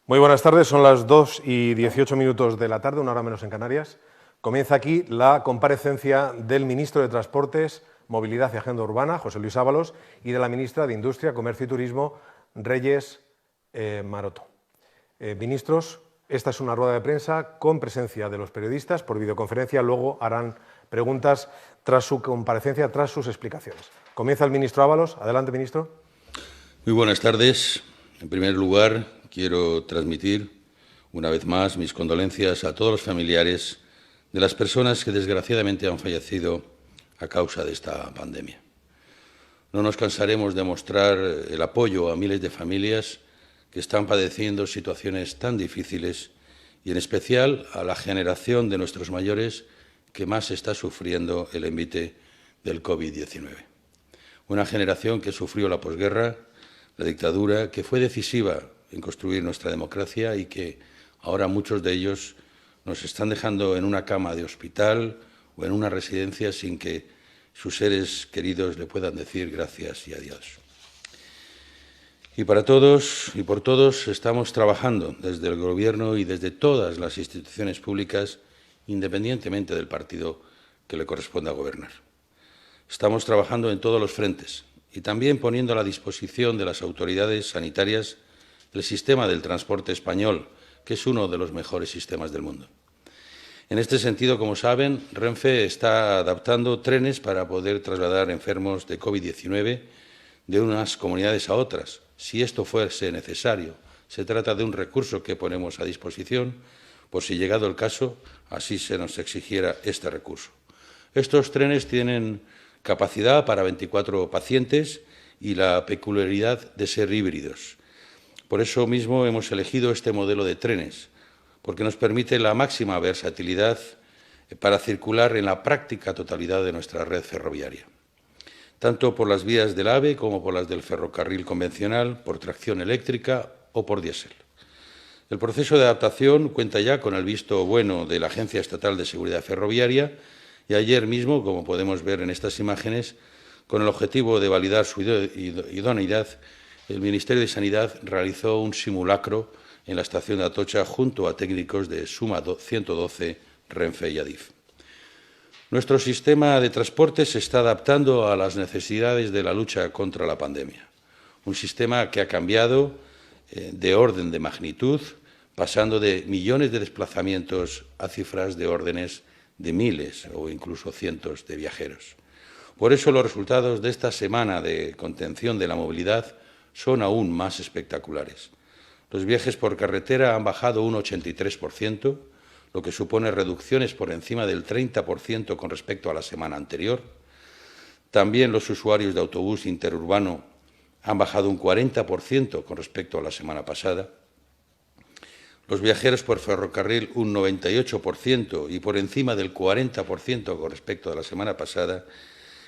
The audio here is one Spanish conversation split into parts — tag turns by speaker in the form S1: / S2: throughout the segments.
S1: Muy buenas tardes, son las 2:18 de la tarde, una hora menos en Canarias. Comienza aquí la comparecencia del ministro de Transportes, Movilidad y Agenda Urbana, José Luis Ábalos, y de la ministra de Industria, Comercio y Turismo, Reyes Maroto. Ministros, esta es una rueda de prensa con presencia de los periodistas por videoconferencia, luego harán preguntas tras su comparecencia, tras sus explicaciones. Comienza el ministro Ábalos. Adelante, ministro.
S2: Muy buenas tardes. En primer lugar, quiero transmitir una vez más mis condolencias a todos los familiares de las personas que desgraciadamente han fallecido a causa de esta pandemia. No nos cansaremos de mostrar el apoyo a miles de familias que están padeciendo situaciones tan difíciles y en especial a la generación de nuestros mayores que más está sufriendo el envite del COVID-19. Una generación que sufrió la posguerra, la dictadura, que fue decisiva en construir nuestra democracia y que ahora muchos de ellos nos están dejando en una cama de hospital o en una residencia sin que sus seres queridos le puedan decir gracias y adiós. Y para todos y por todos estamos trabajando desde el Gobierno y desde todas las instituciones públicas, independientemente del partido que le corresponda gobernar. Estamos trabajando en todos los frentes y también poniendo a la disposición de las autoridades sanitarias el sistema del transporte español, que es uno de los mejores sistemas del mundo. En este sentido, como saben, Renfe está adaptando trenes para poder trasladar enfermos de COVID-19 de unas comunidades a otras, si esto fuese necesario. Se trata de un recurso que ponemos a disposición por si, llegado el caso, así se nos exigiera este recurso. Estos trenes tienen capacidad para 24 pacientes y la peculiaridad de ser híbridos. Por eso mismo hemos elegido este modelo de trenes, porque nos permite la máxima versatilidad para circular en la práctica totalidad de nuestra red ferroviaria, tanto por las vías del AVE como por las del ferrocarril convencional, por tracción eléctrica o por diésel. El proceso de adaptación cuenta ya con el visto bueno de la Agencia Estatal de Seguridad Ferroviaria y ayer mismo, como podemos ver en estas imágenes, con el objetivo de validar su idoneidad, el Ministerio de Sanidad realizó un simulacro en la estación de Atocha junto a técnicos de Suma 112, Renfe y Adif. Nuestro sistema de transporte se está adaptando a las necesidades de la lucha contra la pandemia. Un sistema que ha cambiado de orden de magnitud, pasando de millones de desplazamientos a cifras de órdenes de miles o incluso cientos de viajeros. Por eso los resultados de esta semana de contención de la movilidad son aún más espectaculares. Los viajes por carretera han bajado un 83%, lo que supone reducciones por encima del 30% con respecto a la semana anterior. También los usuarios de autobús interurbano han bajado un 40% con respecto a la semana pasada. Los viajeros por ferrocarril un 98% y por encima del 40% con respecto a la semana pasada.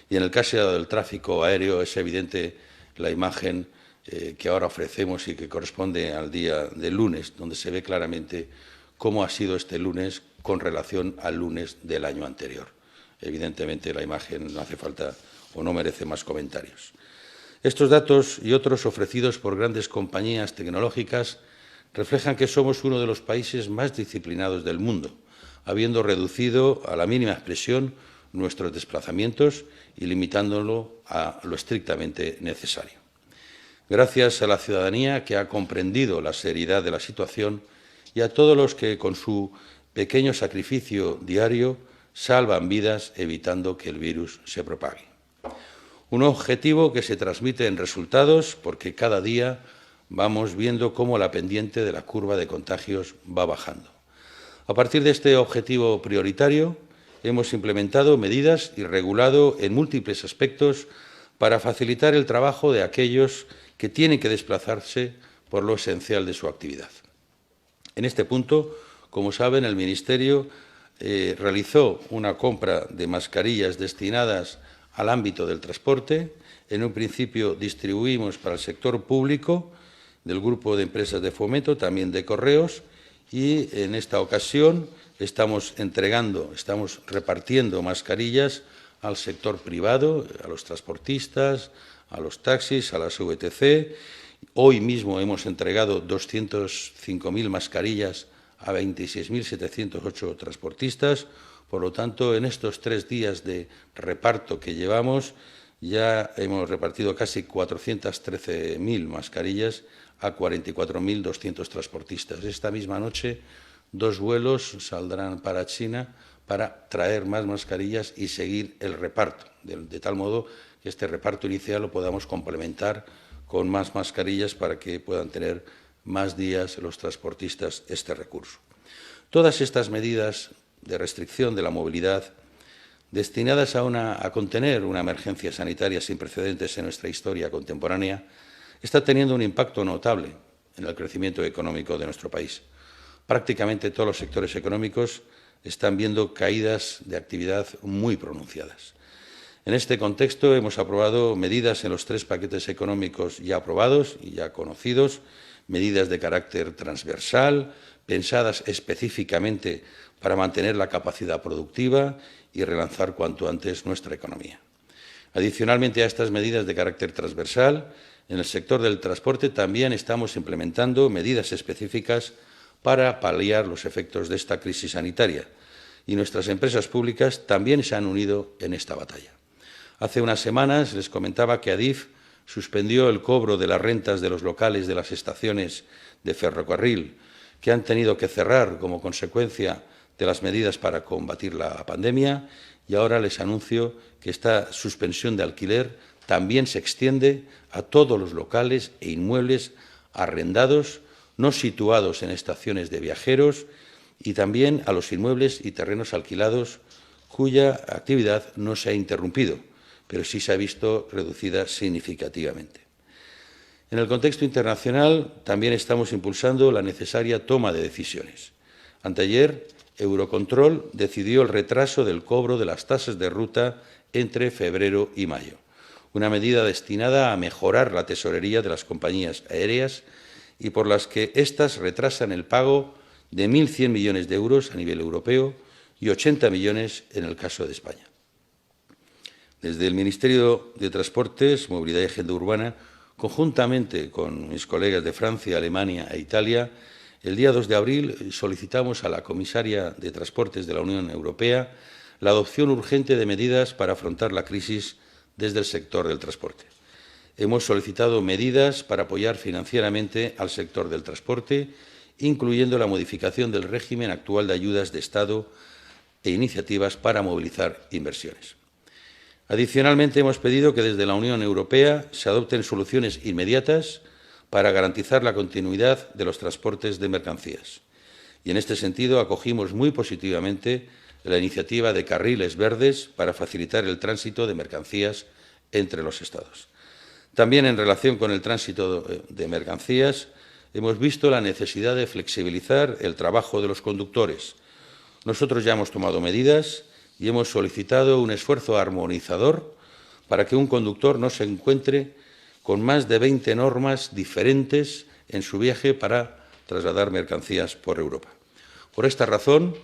S2: Y en el caso del tráfico aéreo es evidente la imagen que ahora ofrecemos y que corresponde al día del lunes, donde se ve claramente cómo ha sido este lunes con relación al lunes del año anterior. Evidentemente la imagen no hace falta o no merece más comentarios. Estos datos y otros ofrecidos por grandes compañías tecnológicas reflejan que somos uno de los países más disciplinados del mundo, habiendo reducido a la mínima expresión nuestros desplazamientos y limitándolo a lo estrictamente necesario. Gracias a la ciudadanía que ha comprendido la seriedad de la situación y a todos los que, con su pequeño sacrificio diario, salvan vidas evitando que el virus se propague. Un objetivo que se transmite en resultados porque cada día vamos viendo cómo la pendiente de la curva de contagios va bajando. A partir de este objetivo prioritario, hemos implementado medidas y regulado en múltiples aspectos para facilitar el trabajo de aquellos que tienen que desplazarse por lo esencial de su actividad. En este punto, como saben, el Ministerio realizó una compra de mascarillas destinadas al ámbito del transporte. En un principio distribuimos para el sector público del Grupo de Empresas de Fomento, también de Correos, y en esta ocasión estamos repartiendo mascarillas al sector privado, a los transportistas, a los taxis, a las VTC Hoy mismo hemos entregado 205.000 mascarillas a 26.708 transportistas. Por lo tanto, en estos 3 días de reparto que llevamos, ya hemos repartido casi 413.000 mascarillas a 44.200 transportistas. Esta misma noche, 2 vuelos saldrán para China para traer más mascarillas y seguir el reparto, de tal modo que este reparto inicial lo podamos complementar con más mascarillas para que puedan tener más días los transportistas este recurso. Todas estas medidas de restricción de la movilidad destinadas a contener una emergencia sanitaria sin precedentes en nuestra historia contemporánea está teniendo un impacto notable en el crecimiento económico de nuestro país. Prácticamente todos los sectores económicos están viendo caídas de actividad muy pronunciadas. En este contexto hemos aprobado medidas en los 3 paquetes económicos ya aprobados y ya conocidos, medidas de carácter transversal, pensadas específicamente para mantener la capacidad productiva y relanzar cuanto antes nuestra economía. Adicionalmente a estas medidas de carácter transversal, en el sector del transporte también estamos implementando medidas específicas para paliar los efectos de esta crisis sanitaria, y nuestras empresas públicas también se han unido en esta batalla. Hace unas semanas les comentaba que Adif suspendió el cobro de las rentas de los locales de las estaciones de ferrocarril que han tenido que cerrar como consecuencia de las medidas para combatir la pandemia, y ahora les anuncio que esta suspensión de alquiler también se extiende a todos los locales e inmuebles arrendados no situados en estaciones de viajeros y también a los inmuebles y terrenos alquilados cuya actividad no se ha interrumpido, pero sí se ha visto reducida significativamente. En el contexto internacional también estamos impulsando la necesaria toma de decisiones. Anteayer, Eurocontrol decidió el retraso del cobro de las tasas de ruta entre febrero y mayo, una medida destinada a mejorar la tesorería de las compañías aéreas y por las que éstas retrasan el pago de 1.100 millones de euros a nivel europeo y 80 millones en el caso de España. Desde el Ministerio de Transportes, Movilidad y Agenda Urbana, conjuntamente con mis colegas de Francia, Alemania e Italia, el día 2 de abril solicitamos a la comisaria de Transportes de la Unión Europea la adopción urgente de medidas para afrontar la crisis desde el sector del transporte. Hemos solicitado medidas para apoyar financieramente al sector del transporte, incluyendo la modificación del régimen actual de ayudas de Estado e iniciativas para movilizar inversiones. Adicionalmente, hemos pedido que desde la Unión Europea se adopten soluciones inmediatas para garantizar la continuidad de los transportes de mercancías. Y en este sentido acogimos muy positivamente la iniciativa de carriles verdes para facilitar el tránsito de mercancías entre los Estados. También en relación con el tránsito de mercancías, hemos visto la necesidad de flexibilizar el trabajo de los conductores. Nosotros ya hemos tomado medidas y hemos solicitado un esfuerzo armonizador para que un conductor no se encuentre con más de 20 normas diferentes en su viaje para trasladar mercancías por Europa. Por esta razón,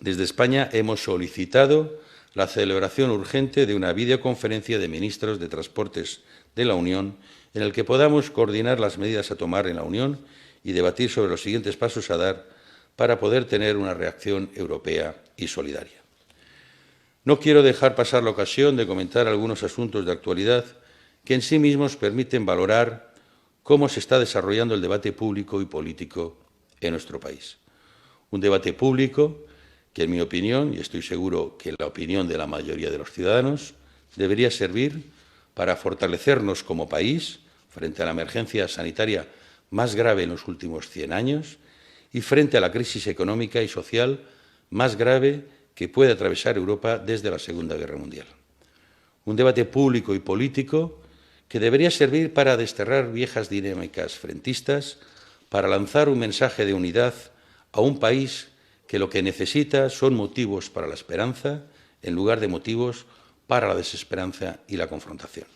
S2: desde España hemos solicitado la celebración urgente de una videoconferencia de ministros de Transportes de la Unión en el que podamos coordinar las medidas a tomar en la Unión y debatir sobre los siguientes pasos a dar para poder tener una reacción europea y solidaria. No quiero dejar pasar la ocasión de comentar algunos asuntos de actualidad que en sí mismos permiten valorar cómo se está desarrollando el debate público y político en nuestro país. Un debate público que, en mi opinión, y estoy seguro que en la opinión de la mayoría de los ciudadanos, debería servir para fortalecernos como país frente a la emergencia sanitaria más grave en los últimos 100 años y frente a la crisis económica y social más grave que puede atravesar Europa desde la Segunda Guerra Mundial. Un debate público y político que debería servir para desterrar viejas dinámicas frentistas, para lanzar un mensaje de unidad a un país que lo que necesita son motivos para la esperanza en lugar de motivos para la desesperanza y la confrontación.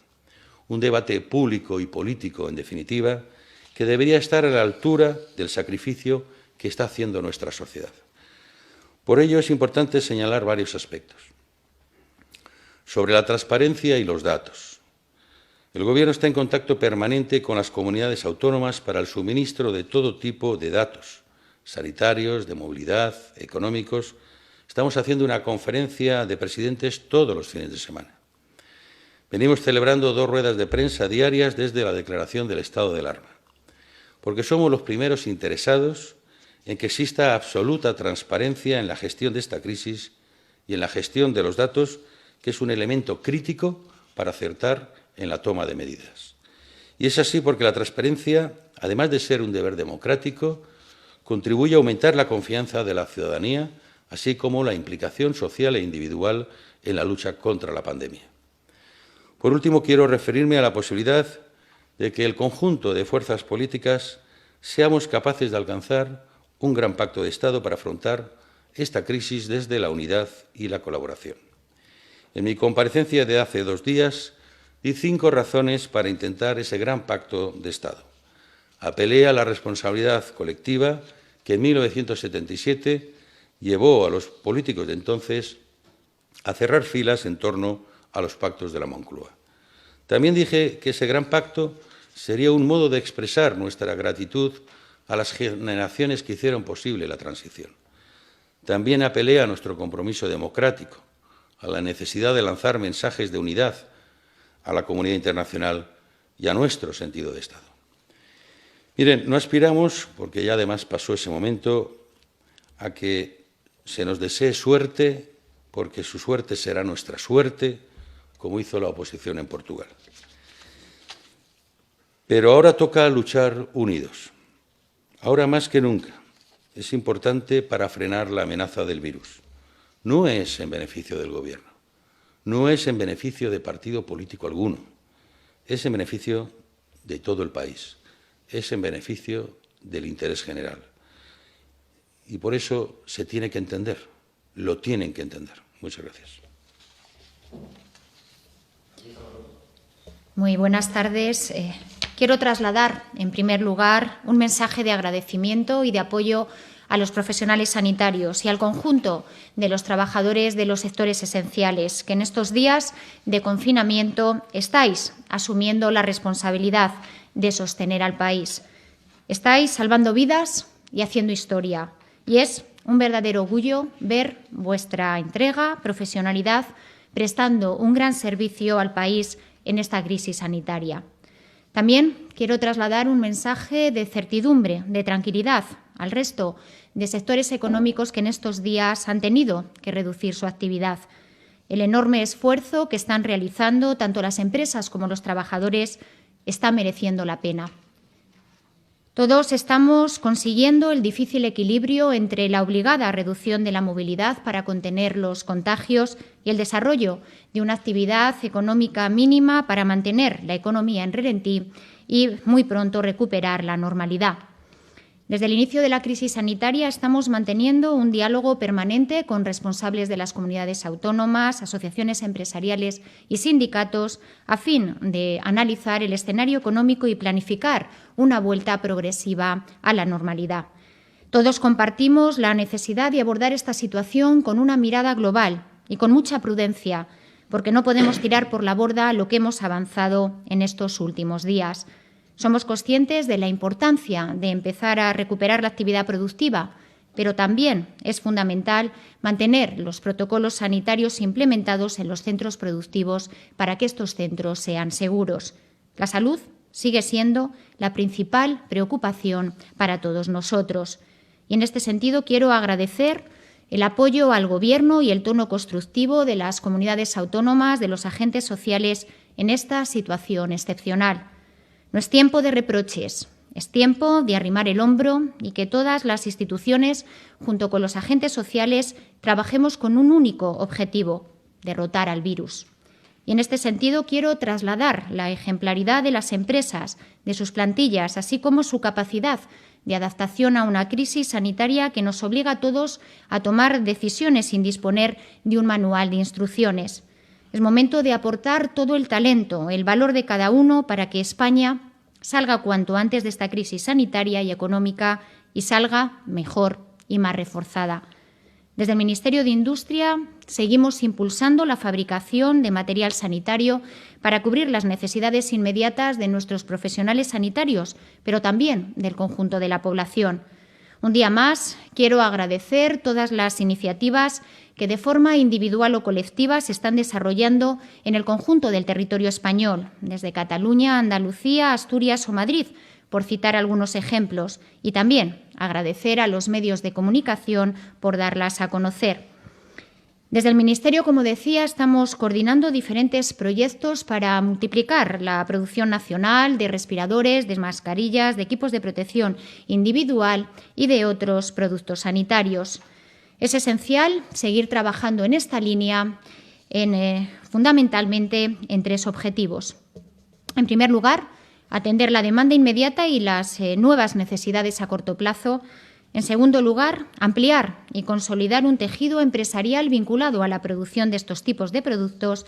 S2: Un debate público y político, en definitiva, que debería estar a la altura del sacrificio que está haciendo nuestra sociedad. Por ello es importante señalar varios aspectos. Sobre la transparencia y los datos. El Gobierno está en contacto permanente con las comunidades autónomas para el suministro de todo tipo de datos, sanitarios, de movilidad, económicos. Estamos haciendo una conferencia de presidentes todos los fines de semana. Venimos celebrando 2 ruedas de prensa diarias desde la declaración del estado de alarma, porque somos los primeros interesados en que exista absoluta transparencia en la gestión de esta crisis y en la gestión de los datos, que es un elemento crítico para acertar en la toma de medidas. Y es así porque la transparencia, además de ser un deber democrático, contribuye a aumentar la confianza de la ciudadanía, así como la implicación social e individual en la lucha contra la pandemia. Por último, quiero referirme a la posibilidad de que el conjunto de fuerzas políticas seamos capaces de alcanzar un gran pacto de Estado para afrontar esta crisis desde la unidad y la colaboración. En mi comparecencia de hace 2 días di 5 razones para intentar ese gran pacto de Estado. Apelé a la responsabilidad colectiva que en 1977 llevó a los políticos de entonces a cerrar filas en torno a los pactos de la Moncloa. También dije que ese gran pacto sería un modo de expresar nuestra gratitud a las generaciones que hicieron posible la transición. También apelé a nuestro compromiso democrático, a la necesidad de lanzar mensajes de unidad a la comunidad internacional y a nuestro sentido de Estado. Miren, no aspiramos, porque ya además pasó ese momento, a que se nos desee suerte, porque su suerte será nuestra suerte, como hizo la oposición en Portugal. Pero ahora toca luchar unidos. Ahora más que nunca es importante para frenar la amenaza del virus. No es en beneficio del Gobierno, no es en beneficio de partido político alguno, es en beneficio de todo el país, es en beneficio del interés general. Y por eso se tiene que entender, lo tienen que entender. Muchas gracias.
S3: Muy buenas tardes. Quiero trasladar, en primer lugar, un mensaje de agradecimiento y de apoyo a los profesionales sanitarios y al conjunto de los trabajadores de los sectores esenciales que en estos días de confinamiento estáis asumiendo la responsabilidad de sostener al país. Estáis salvando vidas y haciendo historia. Y es un verdadero orgullo ver vuestra entrega, profesionalidad, prestando un gran servicio al país en esta crisis sanitaria. También quiero trasladar un mensaje de certidumbre, de tranquilidad al resto de sectores económicos que en estos días han tenido que reducir su actividad. El enorme esfuerzo que están realizando tanto las empresas como los trabajadores está mereciendo la pena. Todos estamos consiguiendo el difícil equilibrio entre la obligada reducción de la movilidad para contener los contagios y el desarrollo de una actividad económica mínima para mantener la economía en ralentí y muy pronto recuperar la normalidad. Desde el inicio de la crisis sanitaria estamos manteniendo un diálogo permanente con responsables de las comunidades autónomas, asociaciones empresariales y sindicatos a fin de analizar el escenario económico y planificar una vuelta progresiva a la normalidad. Todos compartimos la necesidad de abordar esta situación con una mirada global y con mucha prudencia, porque no podemos tirar por la borda lo que hemos avanzado en estos últimos días. Somos conscientes de la importancia de empezar a recuperar la actividad productiva, pero también es fundamental mantener los protocolos sanitarios implementados en los centros productivos para que estos centros sean seguros. La salud sigue siendo la principal preocupación para todos nosotros. Y en este sentido quiero agradecer el apoyo al Gobierno y el tono constructivo de las comunidades autónomas, de los agentes sociales en esta situación excepcional. No es tiempo de reproches, es tiempo de arrimar el hombro y que todas las instituciones, junto con los agentes sociales, trabajemos con un único objetivo: derrotar al virus. Y en este sentido quiero trasladar la ejemplaridad de las empresas, de sus plantillas, así como su capacidad de adaptación a una crisis sanitaria que nos obliga a todos a tomar decisiones sin disponer de un manual de instrucciones. Es momento de aportar todo el talento, el valor de cada uno para que España salga cuanto antes de esta crisis sanitaria y económica y salga mejor y más reforzada. Desde el Ministerio de Industria seguimos impulsando la fabricación de material sanitario para cubrir las necesidades inmediatas de nuestros profesionales sanitarios, pero también del conjunto de la población. Un día más, quiero agradecer todas las iniciativas que de forma individual o colectiva se están desarrollando en el conjunto del territorio español, desde Cataluña, Andalucía, Asturias o Madrid, por citar algunos ejemplos, y también agradecer a los medios de comunicación por darlas a conocer. Desde el Ministerio, como decía, estamos coordinando diferentes proyectos para multiplicar la producción nacional de respiradores, de mascarillas, de equipos de protección individual y de otros productos sanitarios. Es esencial seguir trabajando en esta línea fundamentalmente en 3 objetivos. En primer lugar, atender la demanda inmediata y las nuevas necesidades a corto plazo. En segundo lugar, ampliar y consolidar un tejido empresarial vinculado a la producción de estos tipos de productos.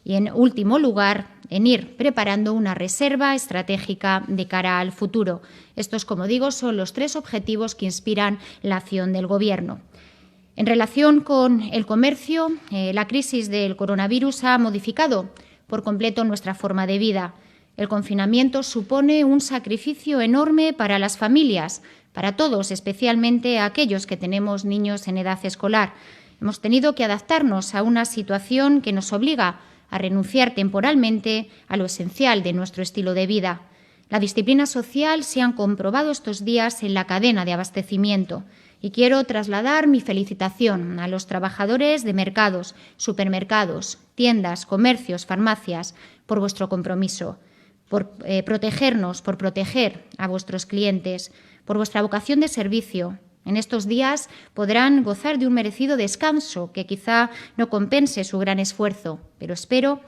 S3: Y, en último lugar, en ir preparando una reserva estratégica de cara al futuro. Estos, como digo, son los 3 objetivos que inspiran la acción del Gobierno. En relación con el comercio, la crisis del coronavirus ha modificado por completo nuestra forma de vida. El confinamiento supone un sacrificio enorme para las familias, para todos, especialmente a aquellos que tenemos niños en edad escolar. Hemos tenido que adaptarnos a una situación que nos obliga a renunciar temporalmente a lo esencial de nuestro estilo de vida. La disciplina social se han comprobado estos días en la cadena de abastecimiento y quiero trasladar mi felicitación a los trabajadores de mercados, supermercados, tiendas, comercios, farmacias, por vuestro compromiso, por protegernos, por proteger a vuestros clientes, por vuestra vocación de servicio. En estos días podrán gozar de un merecido descanso que quizá no compense su gran esfuerzo, pero espero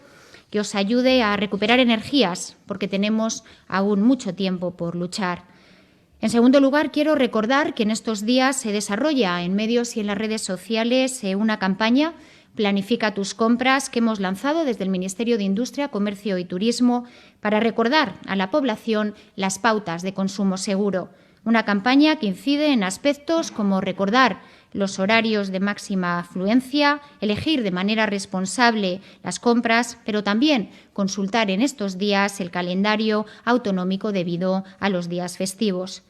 S3: que os ayude a recuperar energías, porque tenemos aún mucho tiempo por luchar. En segundo lugar, quiero recordar que en estos días se desarrolla en medios y en las redes sociales una campaña, Planifica tus compras, que hemos lanzado desde el Ministerio de Industria, Comercio y Turismo para recordar a la población las pautas de consumo seguro. Una campaña que incide en aspectos como recordar los horarios de máxima afluencia, elegir de manera responsable las compras, pero también consultar en estos días el calendario autonómico debido a los días festivos.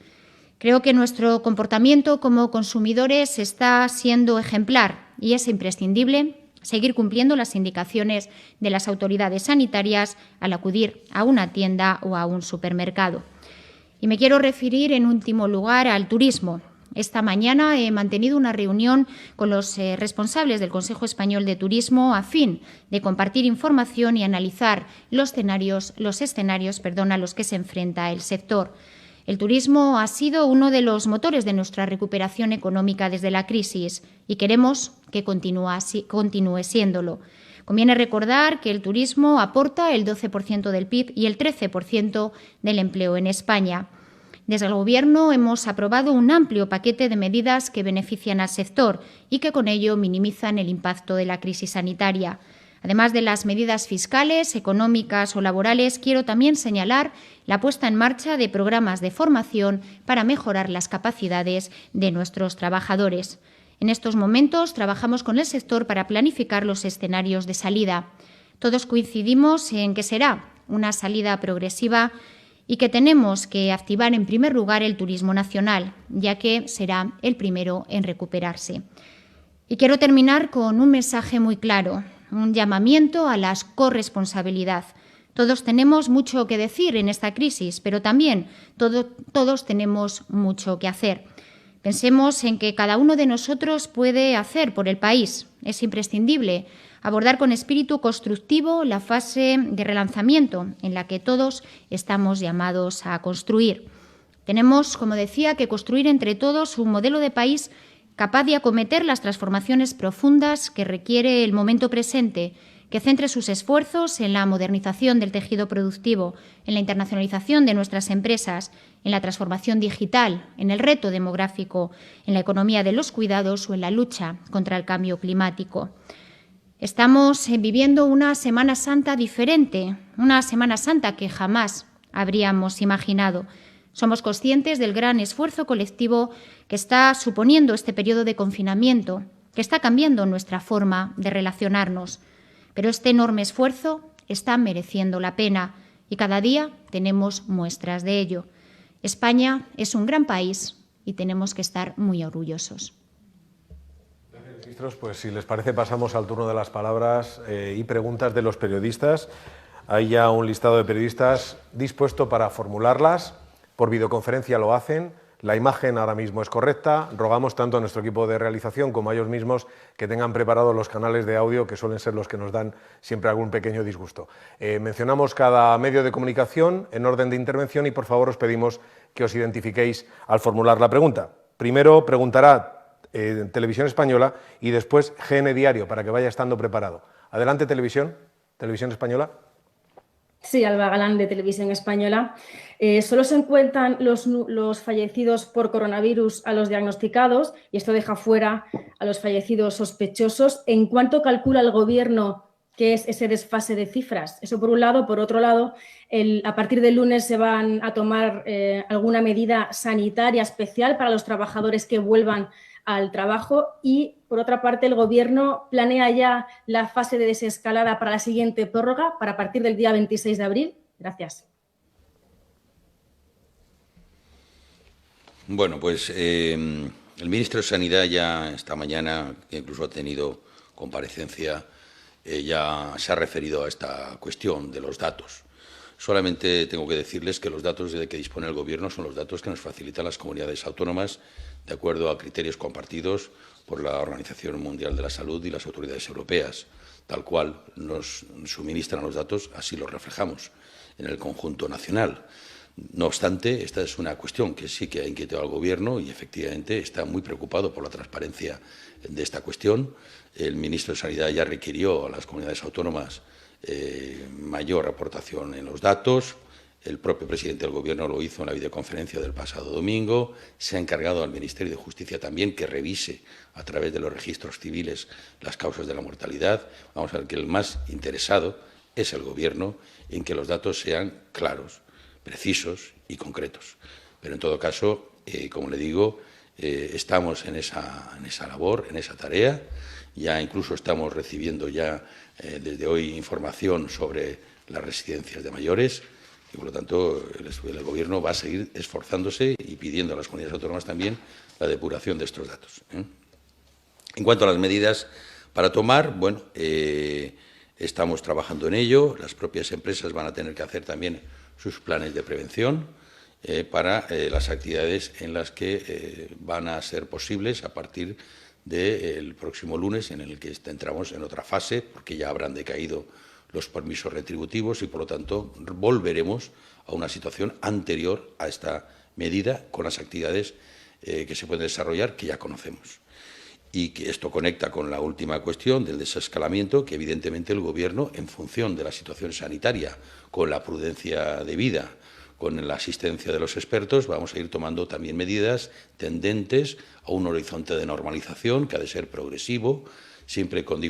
S3: Creo que nuestro comportamiento como consumidores está siendo ejemplar y es imprescindible seguir cumpliendo las indicaciones de las autoridades sanitarias al acudir a una tienda o a un supermercado. Y me quiero referir en último lugar al turismo. Esta mañana he mantenido una reunión con los responsables del Consejo Español de Turismo a fin de compartir información y analizar los escenarios a los que se enfrenta el sector. El turismo ha sido uno de los motores de nuestra recuperación económica desde la crisis y queremos que continúe siéndolo. Conviene recordar que el turismo aporta el 12% del PIB y el 13% del empleo en España. Desde el Gobierno hemos aprobado un amplio paquete de medidas que benefician al sector y que con ello minimizan el impacto de la crisis sanitaria. Además de las medidas fiscales, económicas o laborales, quiero también señalar la puesta en marcha de programas de formación para mejorar las capacidades de nuestros trabajadores. En estos momentos trabajamos con el sector para planificar los escenarios de salida. Todos coincidimos en que será una salida progresiva y que tenemos que activar en primer lugar el turismo nacional, ya que será el primero en recuperarse. Y quiero terminar con un mensaje muy claro, un llamamiento a la corresponsabilidad. Todos tenemos mucho que decir en esta crisis, pero también todos tenemos mucho que hacer. Pensemos en que cada uno de nosotros puede hacer por el país. Es imprescindible abordar con espíritu constructivo la fase de relanzamiento en la que todos estamos llamados a construir. Tenemos, como decía, que construir entre todos un modelo de país capaz de acometer las transformaciones profundas que requiere el momento presente, que centre sus esfuerzos en la modernización del tejido productivo, en la internacionalización de nuestras empresas, en la transformación digital, en el reto demográfico, en la economía de los cuidados o en la lucha contra el cambio climático. Estamos viviendo una Semana Santa diferente, una Semana Santa que jamás habríamos imaginado. Somos conscientes del gran esfuerzo colectivo que está suponiendo este periodo de confinamiento que está cambiando nuestra forma de relacionarnos. Pero este enorme esfuerzo está mereciendo la pena y cada día tenemos muestras de ello. España es un gran país y tenemos que estar muy orgullosos.
S1: Gracias, ministros. Pues si les parece pasamos al turno de las palabras y preguntas de los periodistas. Hay ya un listado de periodistas dispuesto para formularlas. Por videoconferencia lo hacen. La imagen ahora mismo es correcta. Rogamos tanto a nuestro equipo de realización como a ellos mismos que tengan preparados los canales de audio, que suelen ser los que nos dan siempre algún pequeño disgusto. Mencionamos cada medio de comunicación en orden de intervención y, por favor, os pedimos que os identifiquéis al formular la pregunta. Primero preguntará Televisión Española y después GN Diario, para que vaya estando preparado. Adelante, Televisión Española.
S4: Sí, Alba Galán, de Televisión Española. Solo se cuentan los fallecidos por coronavirus a los diagnosticados y esto deja fuera a los fallecidos sospechosos. ¿En cuánto calcula el Gobierno que es ese desfase de cifras? Eso por un lado. Por otro lado, a partir del lunes se van a tomar alguna medida sanitaria especial para los trabajadores que vuelvan al trabajo y, por otra parte, el Gobierno planea ya la fase de desescalada para la siguiente prórroga, para a partir del día 26 de abril. Gracias.
S2: Bueno, pues el ministro de Sanidad ya esta mañana, que incluso ha tenido comparecencia, ya se ha referido a esta cuestión de los datos. Solamente tengo que decirles que los datos de que dispone el Gobierno son los datos que nos facilitan las comunidades autónomas de acuerdo a criterios compartidos por la Organización Mundial de la Salud y las autoridades europeas. Tal cual nos suministran los datos, así los reflejamos en el conjunto nacional. No obstante, esta es una cuestión que sí que ha inquietado al Gobierno y, efectivamente, está muy preocupado por la transparencia de esta cuestión. El ministro de Sanidad ya requirió a las comunidades autónomas mayor aportación en los datos. El propio presidente del Gobierno lo hizo en la videoconferencia del pasado domingo. Se ha encargado al Ministerio de Justicia también que revise a través de los registros civiles las causas de la mortalidad. Vamos a ver que el más interesado es el Gobierno en que los datos sean claros, precisos y concretos. Pero, en todo caso, como le digo, estamos en esa labor, en esa tarea. Ya incluso estamos recibiendo ya desde hoy información sobre las residencias de mayores y, por lo tanto, el Gobierno va a seguir esforzándose y pidiendo a las comunidades autónomas también la depuración de estos datos. En cuanto a las medidas para tomar, bueno, estamos trabajando en ello. Las propias empresas van a tener que hacer también sus planes de prevención para las actividades en las que van a ser posibles a partir del próximo lunes, en el que entramos en otra fase, porque ya habrán decaído los permisos retributivos y, por lo tanto, volveremos a una situación anterior a esta medida con las actividades que se pueden desarrollar, que ya conocemos. Y que esto conecta con la última cuestión del desescalamiento, que evidentemente el Gobierno, en función de la situación sanitaria, con la prudencia debida, con la asistencia de los expertos, vamos a ir tomando también medidas tendentes a un horizonte de normalización que ha de ser progresivo, siempre con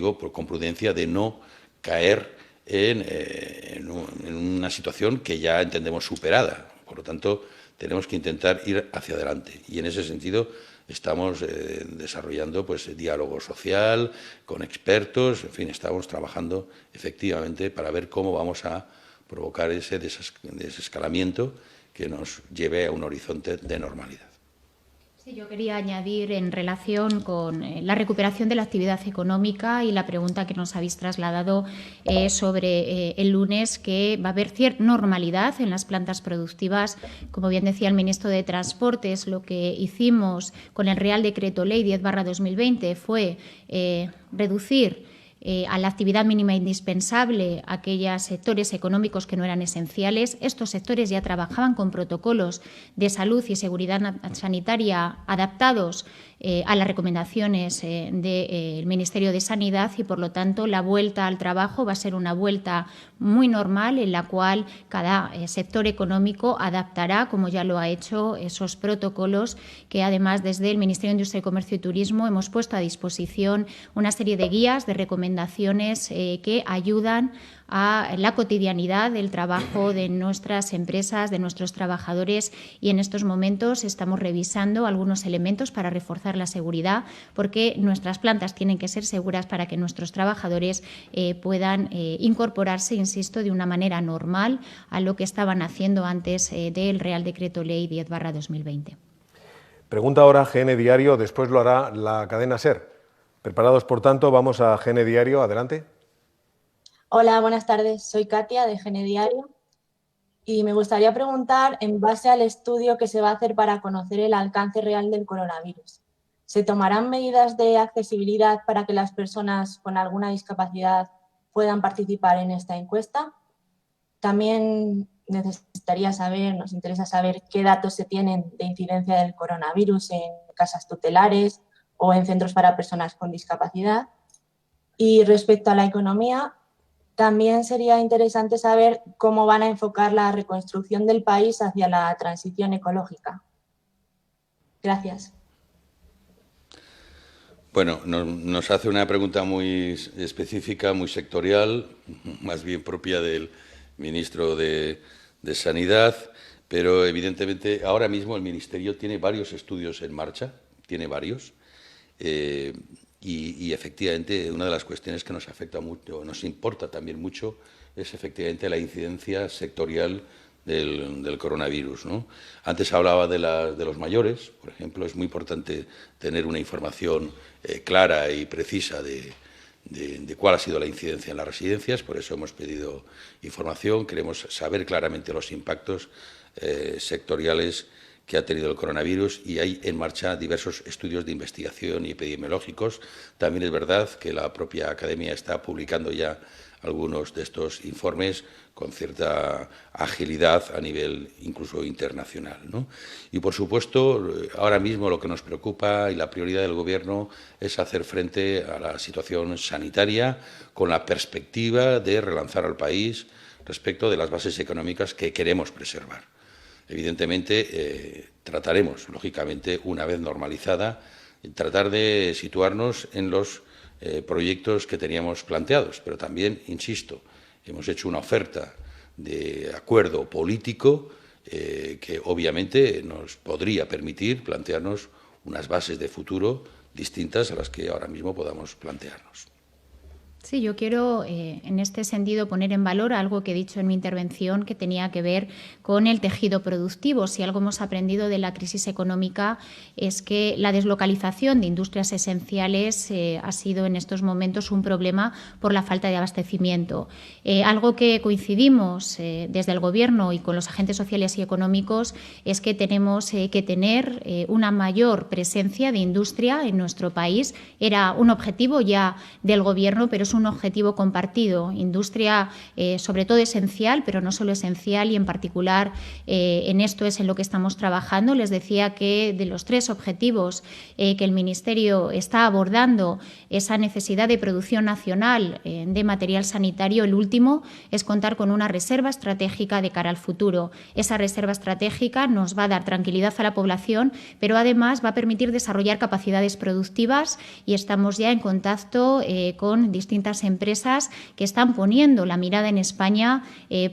S2: prudencia de no caer en una situación que ya entendemos superada. Por lo tanto, tenemos que intentar ir hacia adelante. Y en ese sentido estamos desarrollando diálogo social con expertos. En fin, estamos trabajando efectivamente para ver cómo vamos a provocar ese desescalamiento que nos lleve a un horizonte de normalidad.
S3: Sí, yo quería añadir en relación con la recuperación de la actividad económica y la pregunta que nos habéis trasladado sobre el lunes, que va a haber cierta normalidad en las plantas productivas. Como bien decía el ministro de Transportes, lo que hicimos con el Real Decreto Ley 10/2020 fue reducir a la actividad mínima indispensable aquellos sectores económicos que no eran esenciales. Estos sectores ya trabajaban con protocolos de salud y seguridad sanitaria adaptados a las recomendaciones del Ministerio de Sanidad y, por lo tanto, la vuelta al trabajo va a ser una vuelta muy normal en la cual cada sector económico adaptará, como ya lo ha hecho, esos protocolos que, además, desde el Ministerio de Industria, Comercio y Turismo hemos puesto a disposición una serie de guías, de recomendaciones que ayudan a la cotidianidad del trabajo de nuestras empresas, de nuestros trabajadores, y en estos momentos estamos revisando algunos elementos para reforzar la seguridad, porque nuestras plantas tienen que ser seguras para que nuestros trabajadores puedan incorporarse, insisto, de una manera normal a lo que estaban haciendo antes del Real Decreto Ley 10/2020.
S1: Pregunta ahora GN Diario, después lo hará la cadena SER. Preparados, por tanto, vamos a GN Diario. Adelante.
S5: Hola, buenas tardes. Soy Katia de GN Diario y me gustaría preguntar, en base al estudio que se va a hacer para conocer el alcance real del coronavirus, ¿se tomarán medidas de accesibilidad para que las personas con alguna discapacidad puedan participar en esta encuesta? También nos interesa saber qué datos se tienen de incidencia del coronavirus en casas tutelares o en centros para personas con discapacidad. Y respecto a la economía, también sería interesante saber cómo van a enfocar la reconstrucción del país hacia la transición ecológica. Gracias.
S2: Bueno, nos hace una pregunta muy específica, muy sectorial, más bien propia del ministro de Sanidad, pero evidentemente ahora mismo el Ministerio tiene varios estudios en marcha, y efectivamente una de las cuestiones que nos afecta mucho, nos importa también mucho, es efectivamente la incidencia sectorial del coronavirus, ¿no? Antes hablaba de los mayores, por ejemplo. Es muy importante tener una información clara y precisa de cuál ha sido la incidencia en las residencias. Por eso hemos pedido información. Queremos saber claramente los impactos sectoriales que ha tenido el coronavirus, y hay en marcha diversos estudios de investigación y epidemiológicos. También es verdad que la propia Academia está publicando ya algunos de estos informes con cierta agilidad a nivel incluso internacional, ¿no? Y, por supuesto, ahora mismo lo que nos preocupa y la prioridad del Gobierno es hacer frente a la situación sanitaria con la perspectiva de relanzar al país respecto de las bases económicas que queremos preservar. Evidentemente, trataremos, lógicamente, una vez normalizada, tratar de situarnos en los proyectos que teníamos planteados, pero también, insisto, hemos hecho una oferta de acuerdo político que obviamente nos podría permitir plantearnos unas bases de futuro distintas a las que ahora mismo podamos plantearnos.
S3: Sí, yo quiero en este sentido poner en valor algo que he dicho en mi intervención, que tenía que ver con el tejido productivo. Si algo hemos aprendido de la crisis económica es que la deslocalización de industrias esenciales ha sido en estos momentos un problema por la falta de abastecimiento. Algo que coincidimos desde el Gobierno y con los agentes sociales y económicos es que tenemos que tener una mayor presencia de industria en nuestro país. Era un objetivo ya del Gobierno, pero es un objetivo compartido. Industria sobre todo esencial, pero no solo esencial, y en particular en esto es en lo que estamos trabajando. Les decía que de los 3 objetivos que el Ministerio está abordando, esa necesidad de producción nacional de material sanitario, el último es contar con una reserva estratégica de cara al futuro. Esa reserva estratégica nos va a dar tranquilidad a la población, pero además va a permitir desarrollar capacidades productivas, y estamos ya en contacto con distintas empresas que están poniendo la mirada en España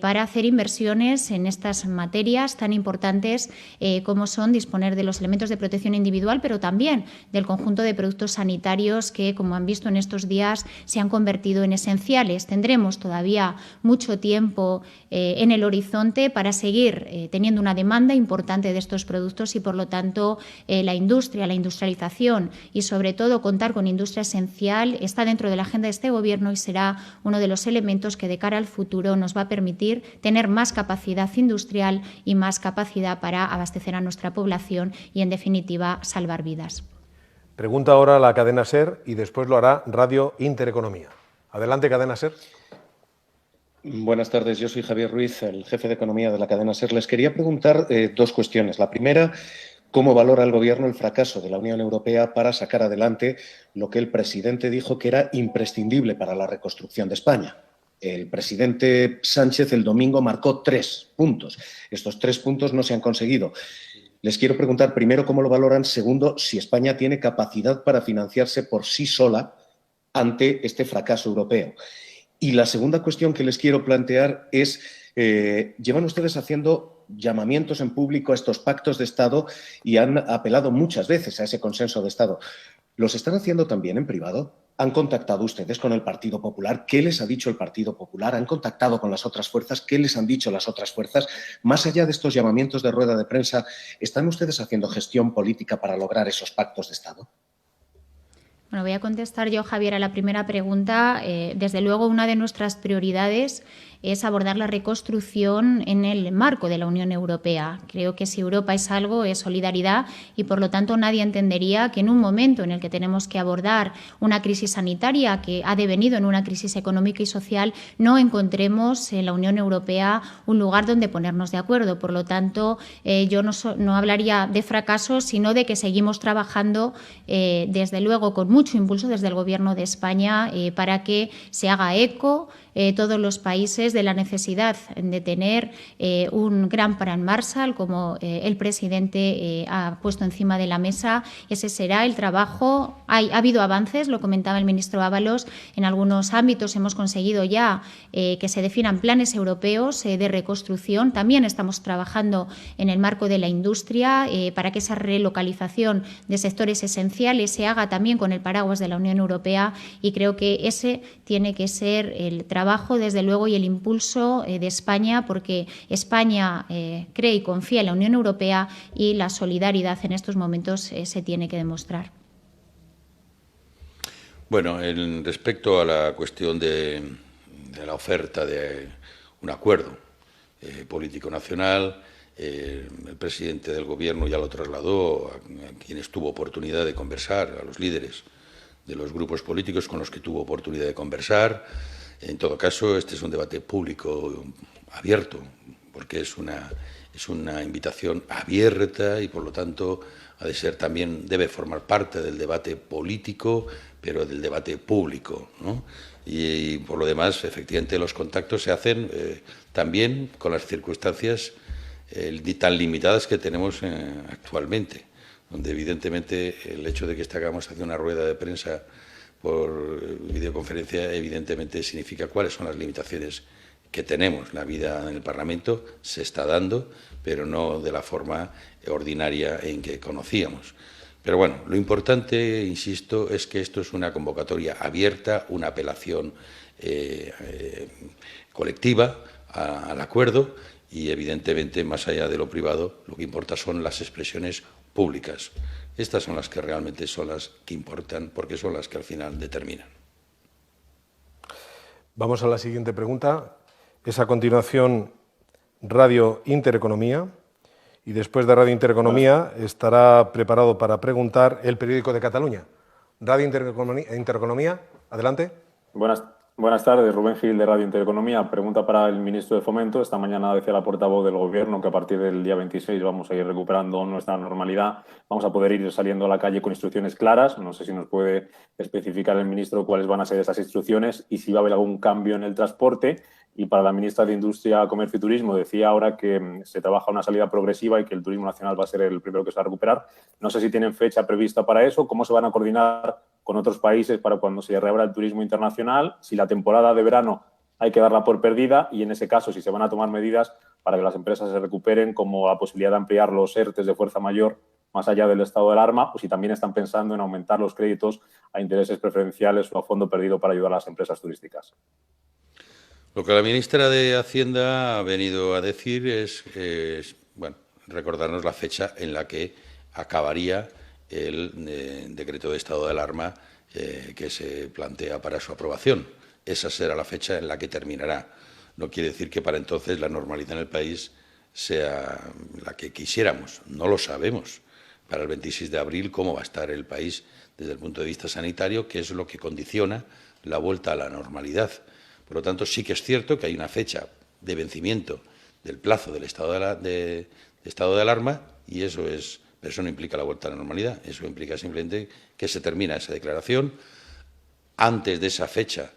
S3: para hacer inversiones en estas materias tan importantes como son disponer de los elementos de protección individual, pero también del conjunto de productos sanitarios que, como han visto en estos días, se han convertido en esenciales. Tendremos todavía mucho tiempo en el horizonte para seguir teniendo una demanda importante de estos productos, y por lo tanto la industria, la industrialización y sobre todo contar con industria esencial está dentro de la agenda de este Gobierno, y será uno de los elementos que de cara al futuro nos va a permitir tener más capacidad industrial y más capacidad para abastecer a nuestra población y, en definitiva, salvar vidas.
S1: Pregunta ahora la cadena SER y después lo hará Radio Intereconomía. Adelante, cadena SER.
S6: Buenas tardes, yo soy Javier Ruiz, el jefe de economía de la cadena SER. Les quería preguntar 2 cuestiones. La primera, ¿cómo valora el Gobierno el fracaso de la Unión Europea para sacar adelante lo que el presidente dijo que era imprescindible para la reconstrucción de España? El presidente Sánchez el domingo marcó 3 puntos. Estos 3 puntos no se han conseguido. Les quiero preguntar, primero, ¿cómo lo valoran? Segundo, si España tiene capacidad para financiarse por sí sola ante este fracaso europeo. Y la segunda cuestión que les quiero plantear es, llevan ustedes haciendo llamamientos en público a estos pactos de Estado y han apelado muchas veces a ese consenso de Estado. ¿Los están haciendo también en privado? ¿Han contactado ustedes con el Partido Popular? ¿Qué les ha dicho el Partido Popular? ¿Han contactado con las otras fuerzas? ¿Qué les han dicho las otras fuerzas? Más allá de estos llamamientos de rueda de prensa, ¿están ustedes haciendo gestión política para lograr esos pactos de Estado?
S3: Bueno, voy a contestar yo, Javier, a la primera pregunta. Desde luego, una de nuestras prioridades es abordar la reconstrucción en el marco de la Unión Europea. Creo que si Europa es algo, es solidaridad y, por lo tanto, nadie entendería que en un momento en el que tenemos que abordar una crisis sanitaria que ha devenido en una crisis económica y social, no encontremos en la Unión Europea un lugar donde ponernos de acuerdo. Por lo tanto, yo no hablaría de fracaso, sino de que seguimos trabajando, desde luego, con mucho impulso desde el Gobierno de España para que se haga eco todos los países de la necesidad de tener un gran plan Marshall, como el presidente ha puesto encima de la mesa. Ese será el trabajo. Ha habido avances, lo comentaba el ministro Ábalos, en algunos ámbitos hemos conseguido ya que se definan planes europeos de reconstrucción. También estamos trabajando en el marco de la industria para que esa relocalización de sectores esenciales se haga también con el paraguas de la Unión Europea, y creo que ese tiene que ser el trabajo, desde luego, y el impulso de España, porque España cree y confía en la Unión Europea y la solidaridad en estos momentos se tiene que demostrar.
S2: Bueno, respecto a la cuestión de la oferta de un acuerdo político nacional, el presidente del Gobierno ya lo trasladó a quienes tuvo oportunidad de conversar, a los líderes de los grupos políticos con los que tuvo oportunidad de conversar. En todo caso, este es un debate público abierto, porque es una invitación abierta y, por lo tanto, ha de ser también, debe formar parte del debate político, pero del debate público, ¿no? Y por lo demás, efectivamente, los contactos se hacen también con las circunstancias tan limitadas que tenemos actualmente, donde evidentemente el hecho de que hagamos hacia una rueda de prensa por videoconferencia evidentemente significa cuáles son las limitaciones que tenemos. La vida en el Parlamento se está dando, pero no de la forma ordinaria en que conocíamos. Pero bueno, lo importante, insisto, es que esto es una convocatoria abierta, una apelación colectiva al acuerdo y, evidentemente, más allá de lo privado, lo que importa son las expresiones públicas. Estas son las que realmente son las que importan, porque son las que al final determinan.
S1: Vamos a la siguiente pregunta. Es a continuación Radio Intereconomía, y después de Radio Intereconomía estará preparado para preguntar El Periódico de Cataluña. Radio Intereconomía, adelante.
S7: Buenas tardes, Rubén Gil de Radio Intereconomía. Pregunta para el ministro de Fomento. Esta mañana decía la portavoz del Gobierno que a partir del día 26 vamos a ir recuperando nuestra normalidad. Vamos a poder ir saliendo a la calle con instrucciones claras. No sé si nos puede especificar el ministro cuáles van a ser esas instrucciones y si va a haber algún cambio en el transporte. Y para la ministra de Industria, Comercio y Turismo, decía ahora que se trabaja una salida progresiva y que el turismo nacional va a ser el primero que se va a recuperar. No sé si tienen fecha prevista para eso, cómo se van a coordinar con otros países para cuando se reabra el turismo internacional, si la temporada de verano hay que darla por perdida y, en ese caso, si se van a tomar medidas para que las empresas se recuperen, como la posibilidad de ampliar los ERTEs de fuerza mayor más allá del estado de alarma, o si también están pensando en aumentar los créditos a intereses preferenciales o a fondo perdido para ayudar a las empresas turísticas.
S2: Lo que la ministra de Hacienda ha venido a decir es recordarnos la fecha en la que acabaría el decreto de estado de alarma que se plantea para su aprobación. Esa será la fecha en la que terminará. No quiere decir que para entonces la normalidad en el país sea la que quisiéramos. No lo sabemos. Para el 26 de abril, cómo va a estar el país desde el punto de vista sanitario, que es lo que condiciona la vuelta a la normalidad. Por lo tanto, sí que es cierto que hay una fecha de vencimiento del plazo del estado de alarma y eso es... Pero eso no implica la vuelta a la normalidad, eso implica simplemente que se termina esa declaración. Antes de esa fecha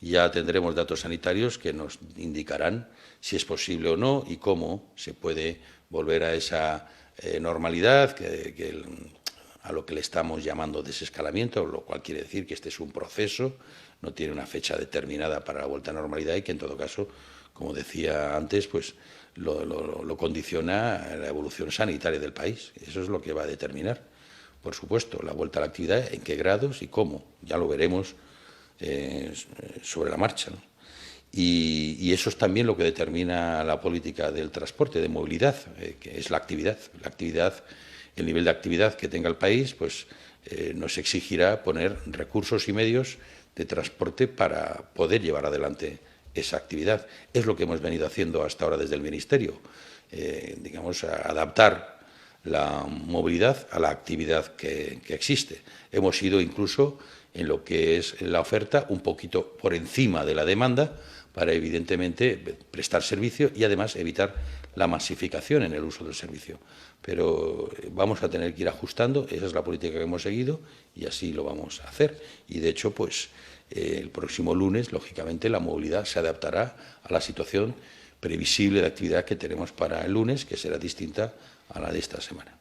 S2: ya tendremos datos sanitarios que nos indicarán si es posible o no y cómo se puede volver a esa normalidad, a lo que le estamos llamando desescalamiento, lo cual quiere decir que este es un proceso, no tiene una fecha determinada para la vuelta a la normalidad y que, en todo caso, como decía antes, pues lo condiciona la evolución sanitaria del país. Eso es lo que va a determinar, por supuesto, la vuelta a la actividad, en qué grados y cómo. Ya lo veremos sobre la marcha, ¿no? Y eso es también lo que determina la política del transporte, de movilidad, que es la actividad. La actividad, el nivel de actividad que tenga el país, pues nos exigirá poner recursos y medios de transporte para poder llevar adelante esa actividad. Es lo que hemos venido haciendo hasta ahora desde el Ministerio, digamos, adaptar la movilidad a la actividad que existe. Hemos ido incluso en lo que es la oferta un poquito por encima de la demanda para, evidentemente, prestar servicio y, además, evitar la masificación en el uso del servicio. Pero vamos a tener que ir ajustando, esa es la política que hemos seguido y así lo vamos a hacer. Y, de hecho, pues el próximo lunes, lógicamente, la movilidad se adaptará a la situación previsible de actividad que tenemos para el lunes, que será distinta a la de esta semana.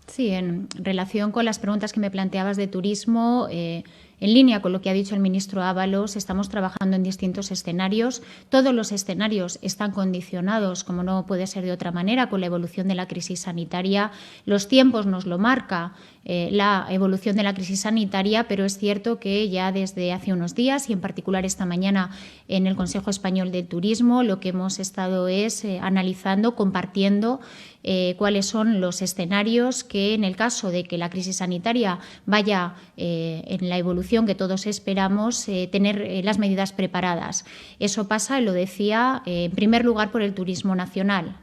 S3: Sí, en relación con las preguntas que me planteabas de turismo, en línea con lo que ha dicho el ministro Ábalos, estamos trabajando en distintos escenarios. Todos los escenarios están condicionados, como no puede ser de otra manera, con la evolución de la crisis sanitaria. Los tiempos nos lo marca la evolución de la crisis sanitaria, pero es cierto que ya desde hace unos días y en particular esta mañana en el Consejo Español de Turismo lo que hemos estado es analizando, compartiendo cuáles son los escenarios que, en el caso de que la crisis sanitaria vaya en la evolución que todos esperamos, tener las medidas preparadas. Eso pasa, lo decía, en primer lugar por el turismo nacional.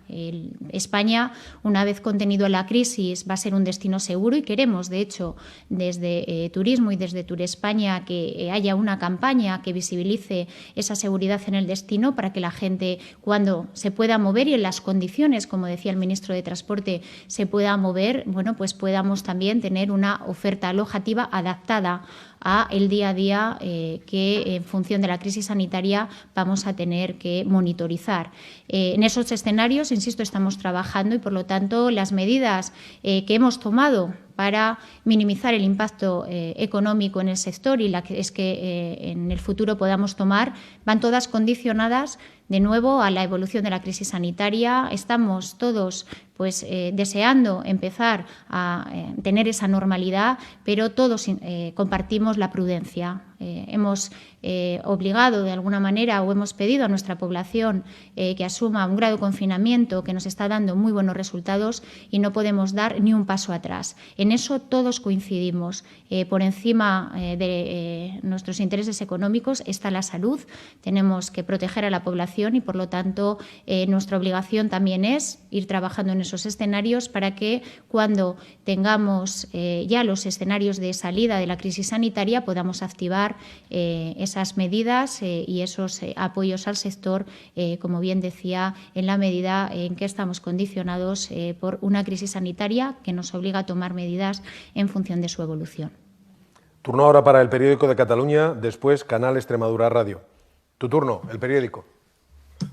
S3: España, una vez contenido la crisis, va a ser un destino seguro y queremos, de hecho, desde Turismo y desde Turespaña, que haya una campaña que visibilice esa seguridad en el destino para que la gente, cuando se pueda mover y en las condiciones, como decía el ministro de Transporte, se pueda mover, bueno, pues podamos también tener una oferta alojativa adaptada a el día a día que, en función de la crisis sanitaria, vamos a tener que monitorizar. En esos escenarios, insisto, estamos trabajando y, por lo tanto, las medidas que hemos tomado para minimizar el impacto económico en el sector y la que es que en el futuro podamos tomar, van todas condicionadas de nuevo a la evolución de la crisis sanitaria. Estamos todos deseando empezar a tener esa normalidad, pero todos compartimos la prudencia. Hemos obligado de alguna manera o hemos pedido a nuestra población que asuma un grado de confinamiento que nos está dando muy buenos resultados y no podemos dar ni un paso atrás. En eso todos coincidimos. Por encima de nuestros intereses económicos está la salud. Tenemos que proteger a la población y, por lo tanto, nuestra obligación también es ir trabajando en esos escenarios para que, cuando tengamos ya los escenarios de salida de la crisis sanitaria, podamos activar esas medidas y esos apoyos al sector, como bien decía, en la medida en que estamos condicionados por una crisis sanitaria que nos obliga a tomar medidas en función de su evolución.
S1: Turno ahora para El Periódico de Cataluña, después Canal Extremadura Radio. Tu turno, El Periódico.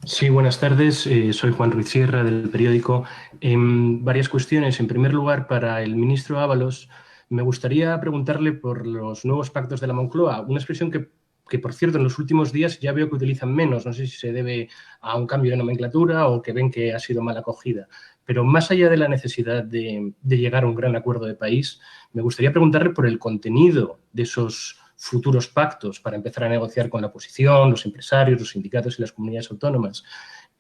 S8: Sí, buenas tardes. Soy Juan Ruiz Sierra, del Periódico. Varias cuestiones. En primer lugar, para el ministro Ábalos, me gustaría preguntarle por los nuevos pactos de la Moncloa, una expresión que, por cierto, en los últimos días ya veo que utilizan menos. No sé si se debe a un cambio de nomenclatura o que ven que ha sido mal acogida. Pero más allá de la necesidad de llegar a un gran acuerdo de país, me gustaría preguntarle por el contenido de esos futuros pactos para empezar a negociar con la oposición, los empresarios, los sindicatos y las comunidades autónomas.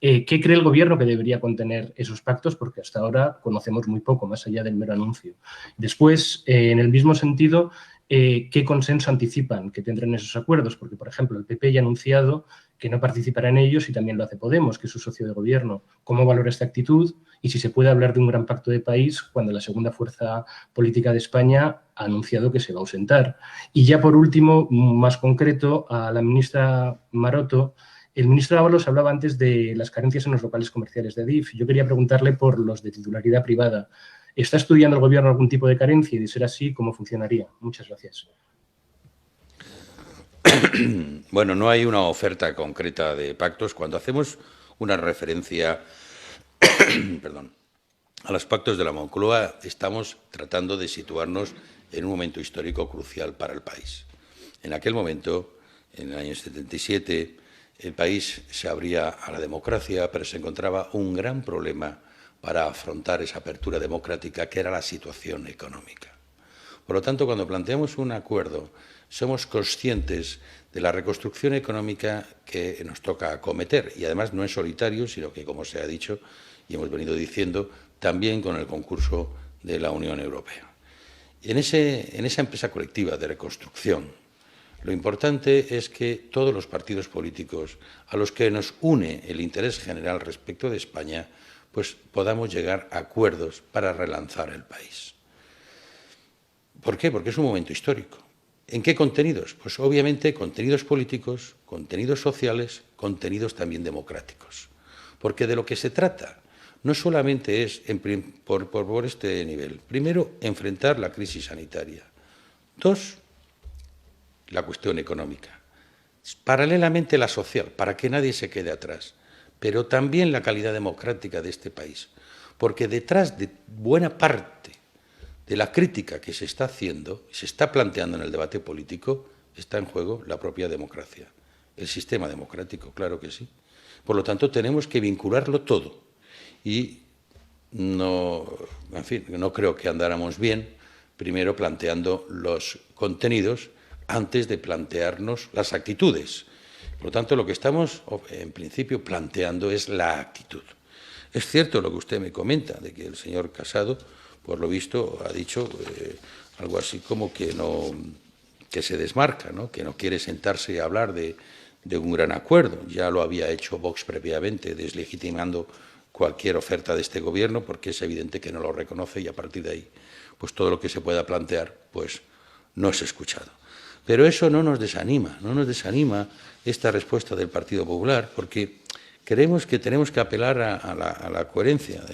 S8: ¿Qué cree el Gobierno que debería contener esos pactos? Porque hasta ahora conocemos muy poco, más allá del mero anuncio. Después, en el mismo sentido, ¿qué consenso anticipan que tendrán esos acuerdos? Porque, por ejemplo, el PP ya ha anunciado que no participará en ellos y también lo hace Podemos, que es su socio de gobierno. ¿Cómo valora esta actitud? Y si se puede hablar de un gran pacto de país cuando la segunda fuerza política de España ha anunciado que se va a ausentar. Y ya por último, más concreto, a la ministra Maroto. El ministro Ábalos hablaba antes de las carencias en los locales comerciales de Adif. Yo quería preguntarle por los de titularidad privada. ¿Está estudiando el Gobierno algún tipo de carencia? Y de ser así, ¿cómo funcionaría? Muchas gracias.
S2: Bueno, no hay una oferta concreta de pactos. Cuando hacemos una referencia a los pactos de la Moncloa, estamos tratando de situarnos en un momento histórico crucial para el país. En aquel momento, en el año 77, el país se abría a la democracia, pero se encontraba un gran problema para afrontar esa apertura democrática, que era la situación económica. Por lo tanto, cuando planteamos un acuerdo, somos conscientes de la reconstrucción económica que nos toca acometer. Y además no es solitario, sino que, como se ha dicho y hemos venido diciendo, también con el concurso de la Unión Europea. En esa empresa colectiva de reconstrucción, lo importante es que todos los partidos políticos a los que nos une el interés general respecto de España, pues podamos llegar a acuerdos para relanzar el país. ¿Por qué? Porque es un momento histórico. ¿En qué contenidos? Pues obviamente contenidos políticos, contenidos sociales, contenidos también democráticos. Porque de lo que se trata no solamente es por este nivel. Primero, enfrentar la crisis sanitaria. Dos, la cuestión económica. Paralelamente la social, para que nadie se quede atrás. Pero también la calidad democrática de este país. Porque detrás de buena parte de la crítica que se está haciendo, se está planteando en el debate político, está en juego la propia democracia, el sistema democrático, claro que sí. Por lo tanto, tenemos que vincularlo todo. Y no creo que andáramos bien, primero planteando los contenidos antes de plantearnos las actitudes. Por lo tanto, lo que estamos, en principio, planteando es la actitud. Es cierto lo que usted me comenta, de que el señor Casado, por lo visto, ha dicho algo así como que se desmarca, ¿no? Que no quiere sentarse a hablar de un gran acuerdo. Ya lo había hecho Vox previamente, deslegitimando cualquier oferta de este Gobierno, porque es evidente que no lo reconoce y a partir de ahí, pues todo lo que se pueda plantear, pues no es escuchado. Pero eso no nos desanima esta respuesta del Partido Popular, porque creemos que tenemos que apelar a la coherencia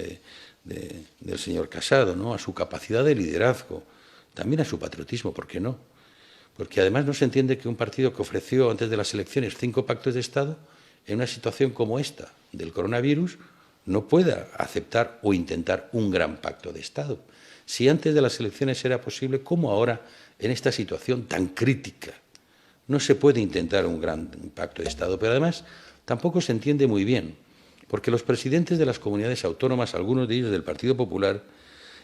S2: del señor Casado, ¿no? A su capacidad de liderazgo, también a su patriotismo, ¿por qué no? Porque además no se entiende que un partido que ofreció antes de las elecciones 5 pactos de Estado, en una situación como esta del coronavirus, no pueda aceptar o intentar un gran pacto de Estado. Si antes de las elecciones era posible, ¿cómo ahora, en esta situación tan crítica, no se puede intentar un gran pacto de Estado? Pero además tampoco se entiende muy bien, porque los presidentes de las comunidades autónomas, algunos de ellos del Partido Popular,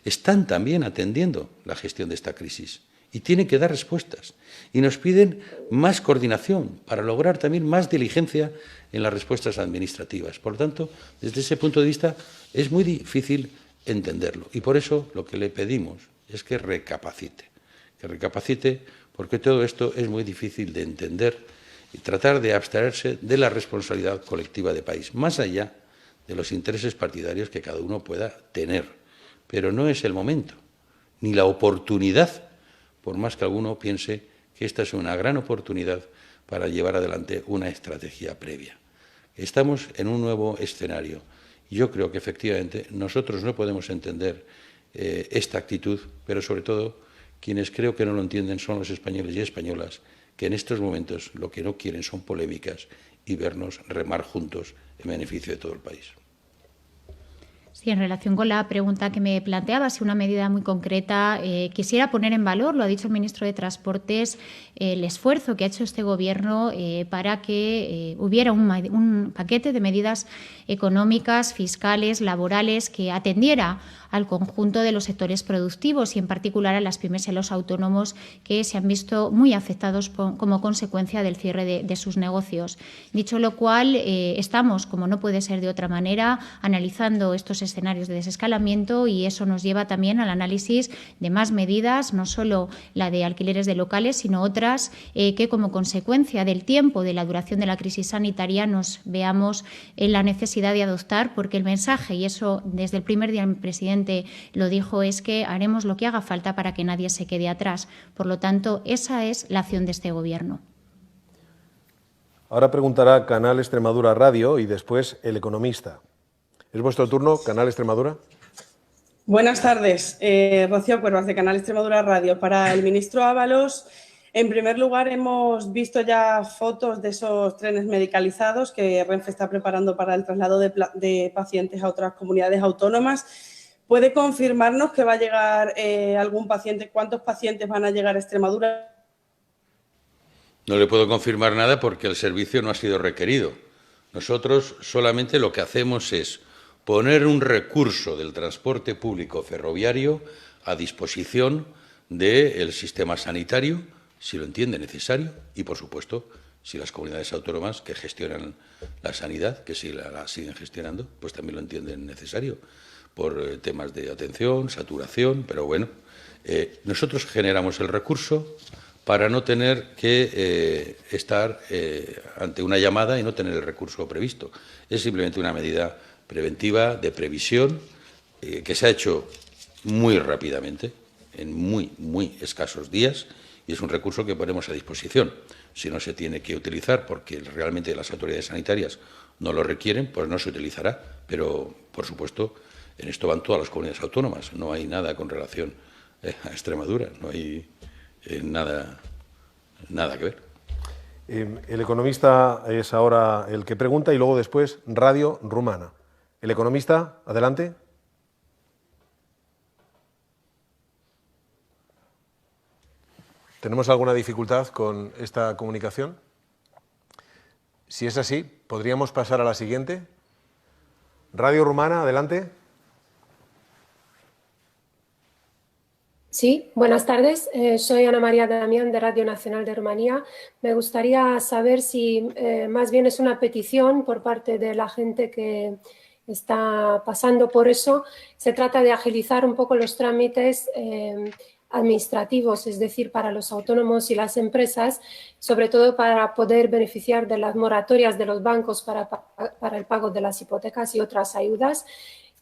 S2: están también atendiendo la gestión de esta crisis y tienen que dar respuestas. Y nos piden más coordinación para lograr también más diligencia en las respuestas administrativas. Por lo tanto, desde ese punto de vista, es muy difícil entenderlo. Y por eso lo que le pedimos es que recapacite porque todo esto es muy difícil de entender y tratar de abstraerse de la responsabilidad colectiva de país, más allá de los intereses partidarios que cada uno pueda tener. Pero no es el momento, ni la oportunidad, por más que alguno piense que esta es una gran oportunidad para llevar adelante una estrategia previa. Estamos en un nuevo escenario. Yo creo que efectivamente nosotros no podemos entender esta actitud, pero sobre todo quienes creo que no lo entienden son los españoles y españolas, que en estos momentos lo que no quieren son polémicas y vernos remar juntos en beneficio de todo el país.
S3: Sí, en relación con la pregunta que me planteaba, si una medida muy concreta, quisiera poner en valor, lo ha dicho el ministro de Transportes, el esfuerzo que ha hecho este Gobierno para que hubiera un paquete de medidas económicas, fiscales, laborales, que atendiera al conjunto de los sectores productivos y en particular a las pymes y a los autónomos que se han visto muy afectados como consecuencia del cierre de sus negocios. Dicho lo cual, estamos, como no puede ser de otra manera, analizando estos escenarios de desescalamiento y eso nos lleva también al análisis de más medidas, no solo la de alquileres de locales, sino otras que como consecuencia del tiempo, de la duración de la crisis sanitaria, nos veamos en la necesidad de adoptar, porque el mensaje, y eso desde el primer día el presidente lo dijo, es que haremos lo que haga falta para que nadie se quede atrás. Por lo tanto, esa es la acción de este Gobierno.
S1: Ahora preguntará Canal Extremadura Radio y después El Economista. Es vuestro turno, Canal Extremadura.
S9: Buenas tardes, Rocío Cuervas de Canal Extremadura Radio. Para el ministro Ábalos, en primer lugar, hemos visto ya fotos de esos trenes medicalizados que Renfe está preparando para el traslado de pacientes a otras comunidades autónomas. ¿Puede confirmarnos que va a llegar algún paciente? ¿Cuántos pacientes van a llegar a Extremadura?
S2: No le puedo confirmar nada porque el servicio no ha sido requerido. Nosotros solamente lo que hacemos es poner un recurso del transporte público ferroviario a disposición del sistema sanitario, si lo entiende necesario, y, por supuesto, si las comunidades autónomas que gestionan la sanidad, que si la siguen gestionando, pues también lo entienden necesario, por temas de atención, saturación, pero bueno, nosotros generamos el recurso para no tener que estar ante una llamada y no tener el recurso previsto. Es simplemente una medida preventiva, de previsión, que se ha hecho muy rápidamente, en muy escasos días, y es un recurso que ponemos a disposición. Si no se tiene que utilizar porque realmente las autoridades sanitarias no lo requieren, pues no se utilizará. Pero, por supuesto, en esto van todas las comunidades autónomas. No hay nada con relación a Extremadura, no hay nada que ver.
S1: El economista es ahora el que pregunta y luego después Radio Rumana. El economista, adelante. ¿Tenemos alguna dificultad con esta comunicación? Si es así, ¿podríamos pasar a la siguiente? Radio Rumana, adelante.
S10: Sí, buenas tardes. Soy Ana María Damián de Radio Nacional de Rumanía. Me gustaría saber si más bien es una petición por parte de la gente que está pasando por eso. Se trata de agilizar un poco los trámites administrativos, es decir, para los autónomos y las empresas, sobre todo para poder beneficiar de las moratorias de los bancos para el pago de las hipotecas y otras ayudas.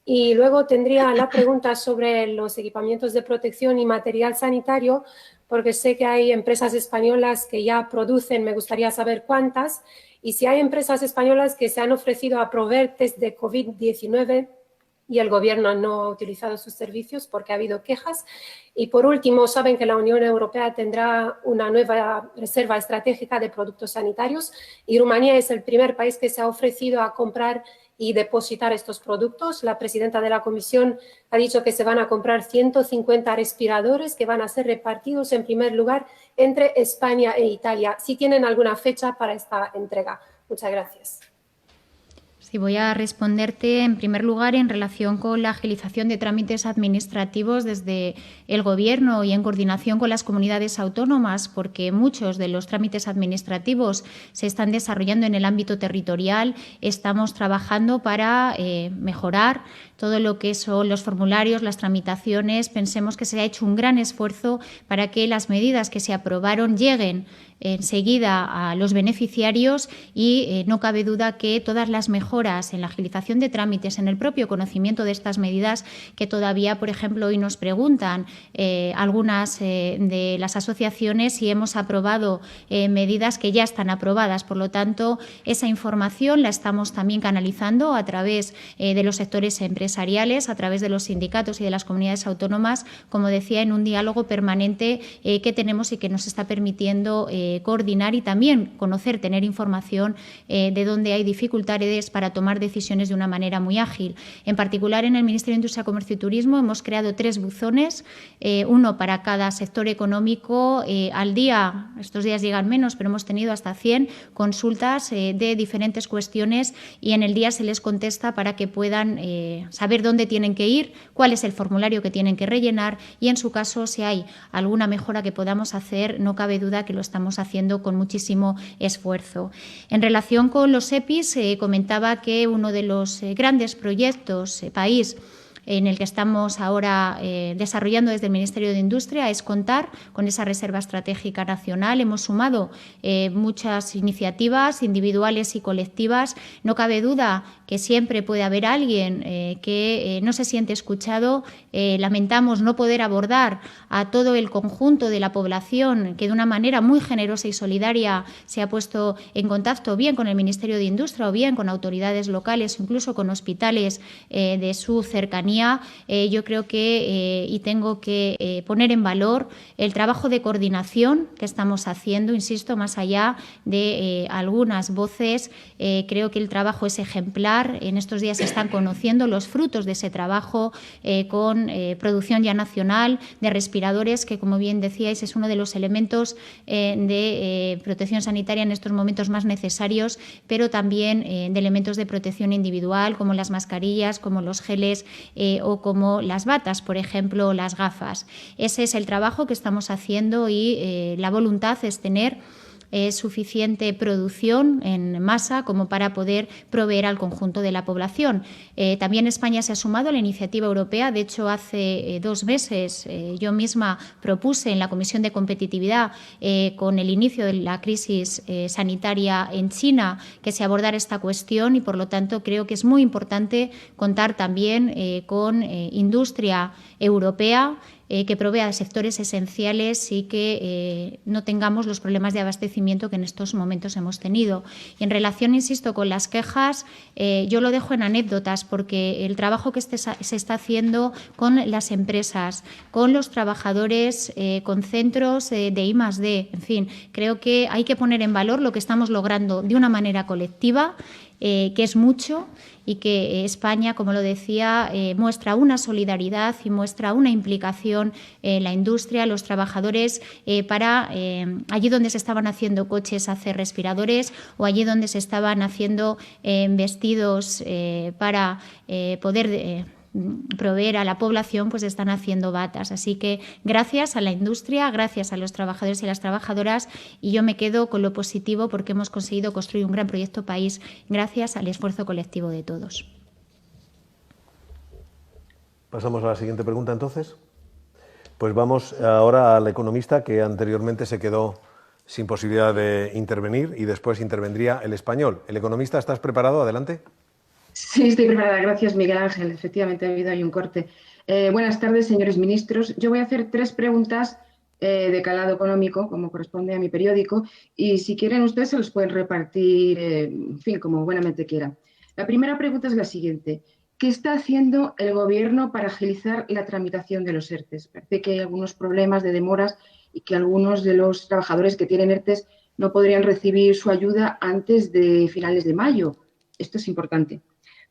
S10: Y luego tendría la pregunta sobre los equipamientos de protección y material sanitario, porque sé que hay empresas españolas que ya producen, me gustaría saber cuántas, y si hay empresas españolas que se han ofrecido a proveer test de COVID-19 y el Gobierno no ha utilizado sus servicios porque ha habido quejas. Y por último, saben que la Unión Europea tendrá una nueva reserva estratégica de productos sanitarios y Rumanía es el primer país que se ha ofrecido a comprar y depositar estos productos. La presidenta de la Comisión ha dicho que se van a comprar 150 respiradores que van a ser repartidos en primer lugar entre España e Italia. Si tienen alguna fecha para esta entrega. Muchas gracias.
S3: Sí, voy a responderte en primer lugar en relación con la agilización de trámites administrativos desde el Gobierno y en coordinación con las comunidades autónomas, porque muchos de los trámites administrativos se están desarrollando en el ámbito territorial. Estamos trabajando para mejorar todo lo que son los formularios, las tramitaciones. Pensemos que se ha hecho un gran esfuerzo para que las medidas que se aprobaron lleguen enseguida a los beneficiarios y no cabe duda que todas las mejoras en la agilización de trámites, en el propio conocimiento de estas medidas que todavía, por ejemplo, hoy nos preguntan algunas de las asociaciones si hemos aprobado medidas que ya están aprobadas. Por lo tanto, esa información la estamos también canalizando a través de los sectores empresariales, a través de los sindicatos y de las comunidades autónomas, como decía, en un diálogo permanente que tenemos y que nos está permitiendo coordinar y también conocer, tener información de dónde hay dificultades para tomar decisiones de una manera muy ágil. En particular, en el Ministerio de Industria, Comercio y Turismo hemos creado 3 buzones, uno para cada sector económico. Al día, estos días llegan menos, pero hemos tenido hasta 100 consultas de diferentes cuestiones y en el día se les contesta para que puedan saber dónde tienen que ir, cuál es el formulario que tienen que rellenar y, en su caso, si hay alguna mejora que podamos hacer, no cabe duda que lo estamos haciendo con muchísimo esfuerzo. En relación con los EPIs, comentaba que uno de los grandes proyectos país en el que estamos ahora desarrollando desde el Ministerio de Industria es contar con esa Reserva Estratégica Nacional. Hemos sumado muchas iniciativas individuales y colectivas. No cabe duda que siempre puede haber alguien que no se siente escuchado. Lamentamos no poder abordar a todo el conjunto de la población que de una manera muy generosa y solidaria se ha puesto en contacto bien con el Ministerio de Industria o bien con autoridades locales, incluso con hospitales de su cercanía. Rumanía, yo creo que y tengo que poner en valor el trabajo de coordinación que estamos haciendo, insisto, más allá de algunas voces. Creo que el trabajo es ejemplar. En estos días se están conociendo los frutos de ese trabajo con producción ya nacional de respiradores, que, como bien decíais, es uno de los elementos de protección sanitaria en estos momentos más necesarios, pero también de elementos de protección individual, como las mascarillas, como los geles o como las batas, por ejemplo, o las gafas. Ese es el trabajo que estamos haciendo y la voluntad es tener suficiente producción en masa como para poder proveer al conjunto de la población. También España se ha sumado a la iniciativa europea. De hecho, hace 2 meses yo misma propuse en la Comisión de Competitividad, con el inicio de la crisis sanitaria en China, que se abordara esta cuestión y, por lo tanto, creo que es muy importante contar también con industria europea que provea de sectores esenciales y que no tengamos los problemas de abastecimiento que en estos momentos hemos tenido. Y en relación, insisto, con las quejas, yo lo dejo en anécdotas, porque el trabajo que se está haciendo con las empresas, con los trabajadores, con centros de I+D, en fin, creo que hay que poner en valor lo que estamos logrando de una manera colectiva, que es mucho, y que España, como lo decía, muestra una solidaridad y muestra una implicación en la industria, los trabajadores, para allí donde se estaban haciendo coches, hacer respiradores, o allí donde se estaban haciendo vestidos para poder proveer a la población, pues están haciendo batas. Así que gracias a la industria, gracias a los trabajadores y las trabajadoras, y yo me quedo con lo positivo, porque hemos conseguido construir un gran proyecto país gracias al esfuerzo colectivo de todos.
S1: Pasamos a la siguiente pregunta, entonces. Pues vamos ahora al economista, que anteriormente se quedó sin posibilidad de intervenir y después intervendría el español. El economista, ¿estás preparado? Adelante.
S11: Sí, estoy preparada. Gracias, Miguel Ángel. Efectivamente, ha habido ahí un corte. Buenas tardes, señores ministros. Yo voy a hacer 3 preguntas de calado económico, como corresponde a mi periódico, y si quieren ustedes se los pueden repartir, en fin, como buenamente quieran. La primera pregunta es la siguiente. ¿Qué está haciendo el Gobierno para agilizar la tramitación de los ERTEs? Parece que hay algunos problemas de demoras y que algunos de los trabajadores que tienen ERTEs no podrían recibir su ayuda antes de finales de mayo. Esto es importante.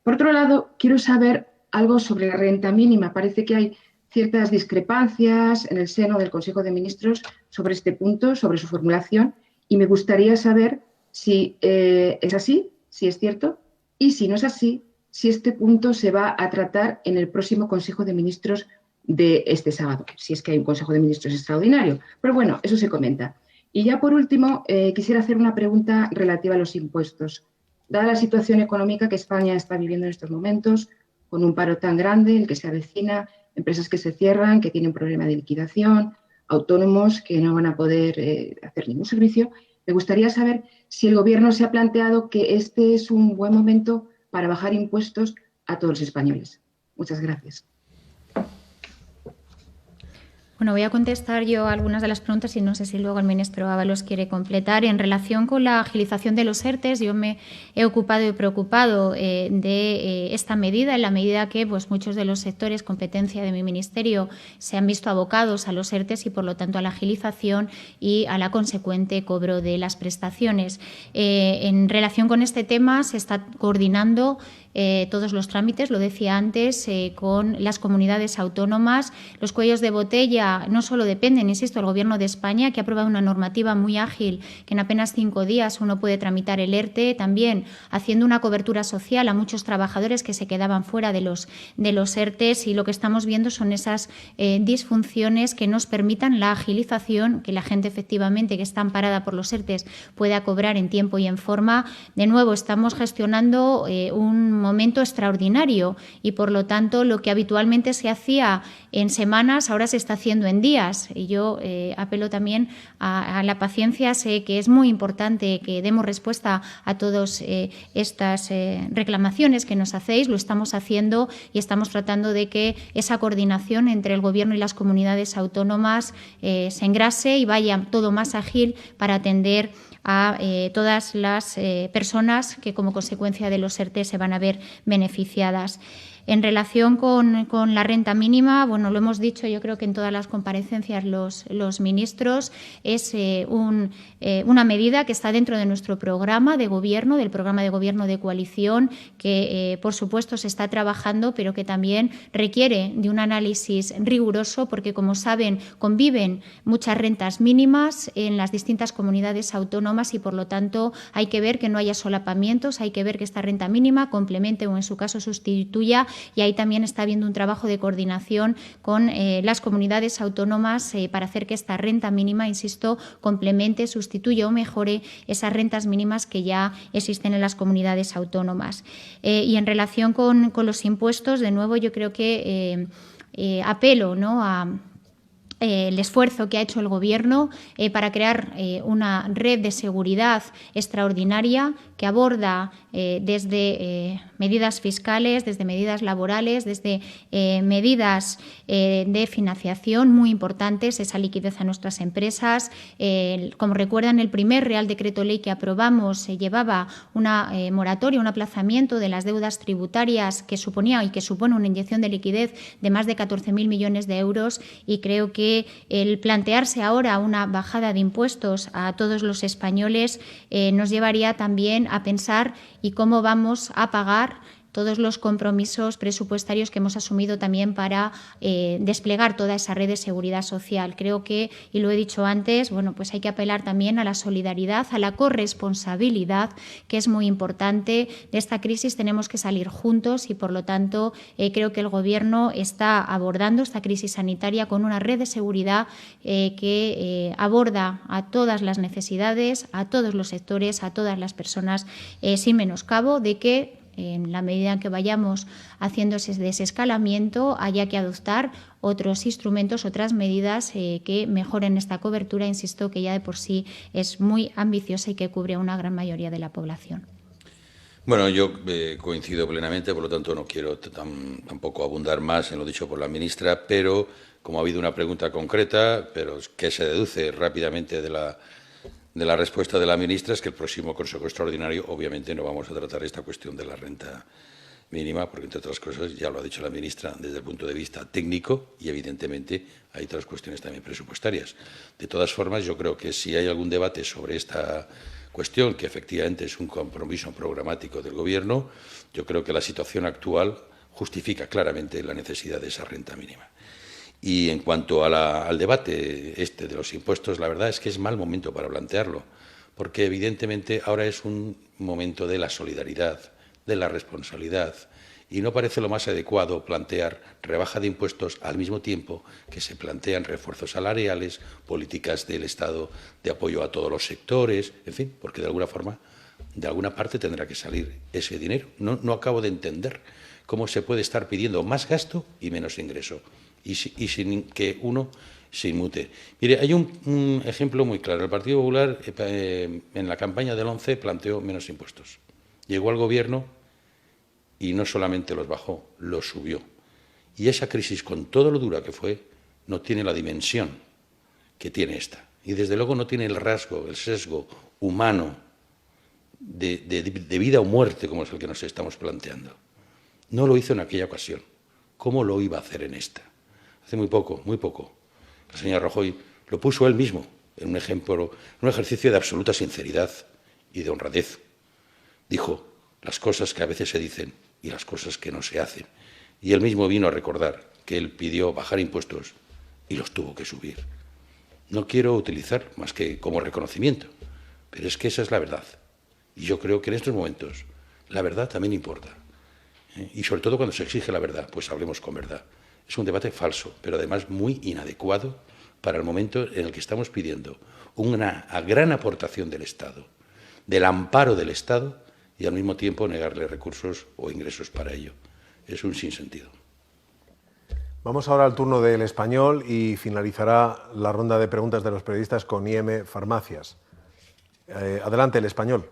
S11: Por otro lado, quiero saber algo sobre la renta mínima. Parece que hay ciertas discrepancias en el seno del Consejo de Ministros sobre este punto, sobre su formulación, y me gustaría saber si es así, si es cierto, y si no es así, si este punto se va a tratar en el próximo Consejo de Ministros de este sábado, si es que hay un Consejo de Ministros extraordinario. Pero bueno, eso se comenta. Y ya por último, quisiera hacer una pregunta relativa a los impuestos. Dada la situación económica que España está viviendo en estos momentos, con un paro tan grande, el que se avecina, empresas que se cierran, que tienen problema de liquidación, autónomos que no van a poder hacer ningún servicio, me gustaría saber si el Gobierno se ha planteado que este es un buen momento para bajar impuestos a todos los españoles. Muchas gracias.
S3: Bueno, voy a contestar yo algunas de las preguntas y no sé si luego el ministro Ábalos quiere completar. En relación con la agilización de los ERTEs, yo me he ocupado y preocupado de esta medida, en la medida que pues, muchos de los sectores competencia de mi ministerio se han visto abocados a los ERTEs y, por lo tanto, a la agilización y a la consecuente cobro de las prestaciones. En relación con este tema, se está coordinando todos los trámites, lo decía antes, con las comunidades autónomas. Los cuellos de botella no solo dependen, insisto, del Gobierno de España, que ha aprobado una normativa muy ágil, que en apenas 5 días uno puede tramitar el ERTE, también haciendo una cobertura social a muchos trabajadores que se quedaban fuera de los ERTEs, y lo que estamos viendo son esas disfunciones que nos permitan la agilización, que la gente efectivamente que está amparada por los ERTEs pueda cobrar en tiempo y en forma. De nuevo, estamos gestionando un momento extraordinario y, por lo tanto, lo que habitualmente se hacía en semanas ahora se está haciendo en días. Y yo apelo también a la paciencia. Sé que es muy importante que demos respuesta a todas estas reclamaciones que nos hacéis. Lo estamos haciendo y estamos tratando de que esa coordinación entre el Gobierno y las comunidades autónomas se engrase y vaya todo más ágil para atender a todas las personas que, como consecuencia de los ERTE, se van a ver beneficiadas. En relación con la renta mínima, bueno, lo hemos dicho yo creo que en todas las comparecencias los ministros, es una medida que está dentro de nuestro programa de gobierno, del programa de gobierno de coalición, que por supuesto se está trabajando, pero que también requiere de un análisis riguroso porque, como saben, conviven muchas rentas mínimas en las distintas comunidades autónomas y, por lo tanto, hay que ver que no haya solapamientos, hay que ver que esta renta mínima complemente o, en su caso, sustituya, y ahí también está habiendo un trabajo de coordinación con las comunidades autónomas para hacer que esta renta mínima, insisto, complemente, sustituya o mejore esas rentas mínimas que ya existen en las comunidades autónomas. Y en relación con los impuestos, de nuevo, yo creo que apelo, ¿no?, a el esfuerzo que ha hecho el Gobierno para crear una red de seguridad extraordinaria que aborda desde medidas fiscales, desde medidas laborales, desde medidas de financiación muy importantes, esa liquidez a nuestras empresas. Como recuerdan, el primer Real Decreto Ley que aprobamos llevaba una moratoria, un aplazamiento de las deudas tributarias que suponía y que supone una inyección de liquidez de más de 14.000 millones de euros, y creo que el plantearse ahora una bajada de impuestos a todos los españoles nos llevaría también a pensar y cómo vamos a pagar todos los compromisos presupuestarios que hemos asumido también para desplegar toda esa red de seguridad social. Creo que, y lo he dicho antes, bueno, pues hay que apelar también a la solidaridad, a la corresponsabilidad, que es muy importante. De esta crisis tenemos que salir juntos y, por lo tanto, creo que el Gobierno está abordando esta crisis sanitaria con una red de seguridad que aborda a todas las necesidades, a todos los sectores, a todas las personas, sin menoscabo de que, en la medida en que vayamos haciendo ese desescalamiento, haya que adoptar otros instrumentos, otras medidas que mejoren esta cobertura, insisto, que ya de por sí es muy ambiciosa y que cubre a una gran mayoría de la población.
S2: Bueno, yo coincido plenamente, por lo tanto no quiero tampoco abundar más en lo dicho por la ministra, pero como ha habido una pregunta concreta, pero que se deduce rápidamente de la respuesta de la ministra, es que el próximo Consejo Extraordinario obviamente no vamos a tratar esta cuestión de la renta mínima, porque, entre otras cosas, ya lo ha dicho la ministra, desde el punto de vista técnico, y evidentemente hay otras cuestiones también presupuestarias. De todas formas, yo creo que si hay algún debate sobre esta cuestión, que efectivamente es un compromiso programático del Gobierno, yo creo que la situación actual justifica claramente la necesidad de esa renta mínima. Y en cuanto al debate de los impuestos, la verdad es que es mal momento para plantearlo, porque evidentemente ahora es un momento de la solidaridad, de la responsabilidad, y no parece lo más adecuado plantear rebaja de impuestos al mismo tiempo que se plantean refuerzos salariales, políticas del Estado de apoyo a todos los sectores, en fin, porque de alguna forma, de alguna parte tendrá que salir ese dinero. No acabo de entender cómo se puede estar pidiendo más gasto y menos ingreso, y sin que uno se inmute. Mire, hay un ejemplo muy claro. El Partido Popular en la campaña del 11 planteó menos impuestos. Llegó al Gobierno y no solamente los bajó, los subió. Y esa crisis, con todo lo dura que fue, no tiene la dimensión que tiene esta. Y desde luego no tiene el rasgo, el sesgo humano de vida o muerte como es el que nos estamos planteando. No lo hizo en aquella ocasión. ¿Cómo lo iba a hacer en esta? Hace muy poco, la señora Rajoy lo puso él mismo en un ejemplo, en un ejercicio de absoluta sinceridad y de honradez. Dijo las cosas que a veces se dicen y las cosas que no se hacen. Y él mismo vino a recordar que él pidió bajar impuestos y los tuvo que subir. No quiero utilizar más que como reconocimiento, pero es que esa es la verdad. Y yo creo que en estos momentos la verdad también importa. Y sobre todo cuando se exige la verdad, pues hablemos con verdad. Es un debate falso, pero además muy inadecuado para el momento en el que estamos pidiendo una gran aportación del Estado, del amparo del Estado, y al mismo tiempo negarle recursos o ingresos para ello. Es un sinsentido.
S1: Vamos ahora al turno del Español y finalizará la ronda de preguntas de los periodistas con IM Farmacias. Adelante, el Español.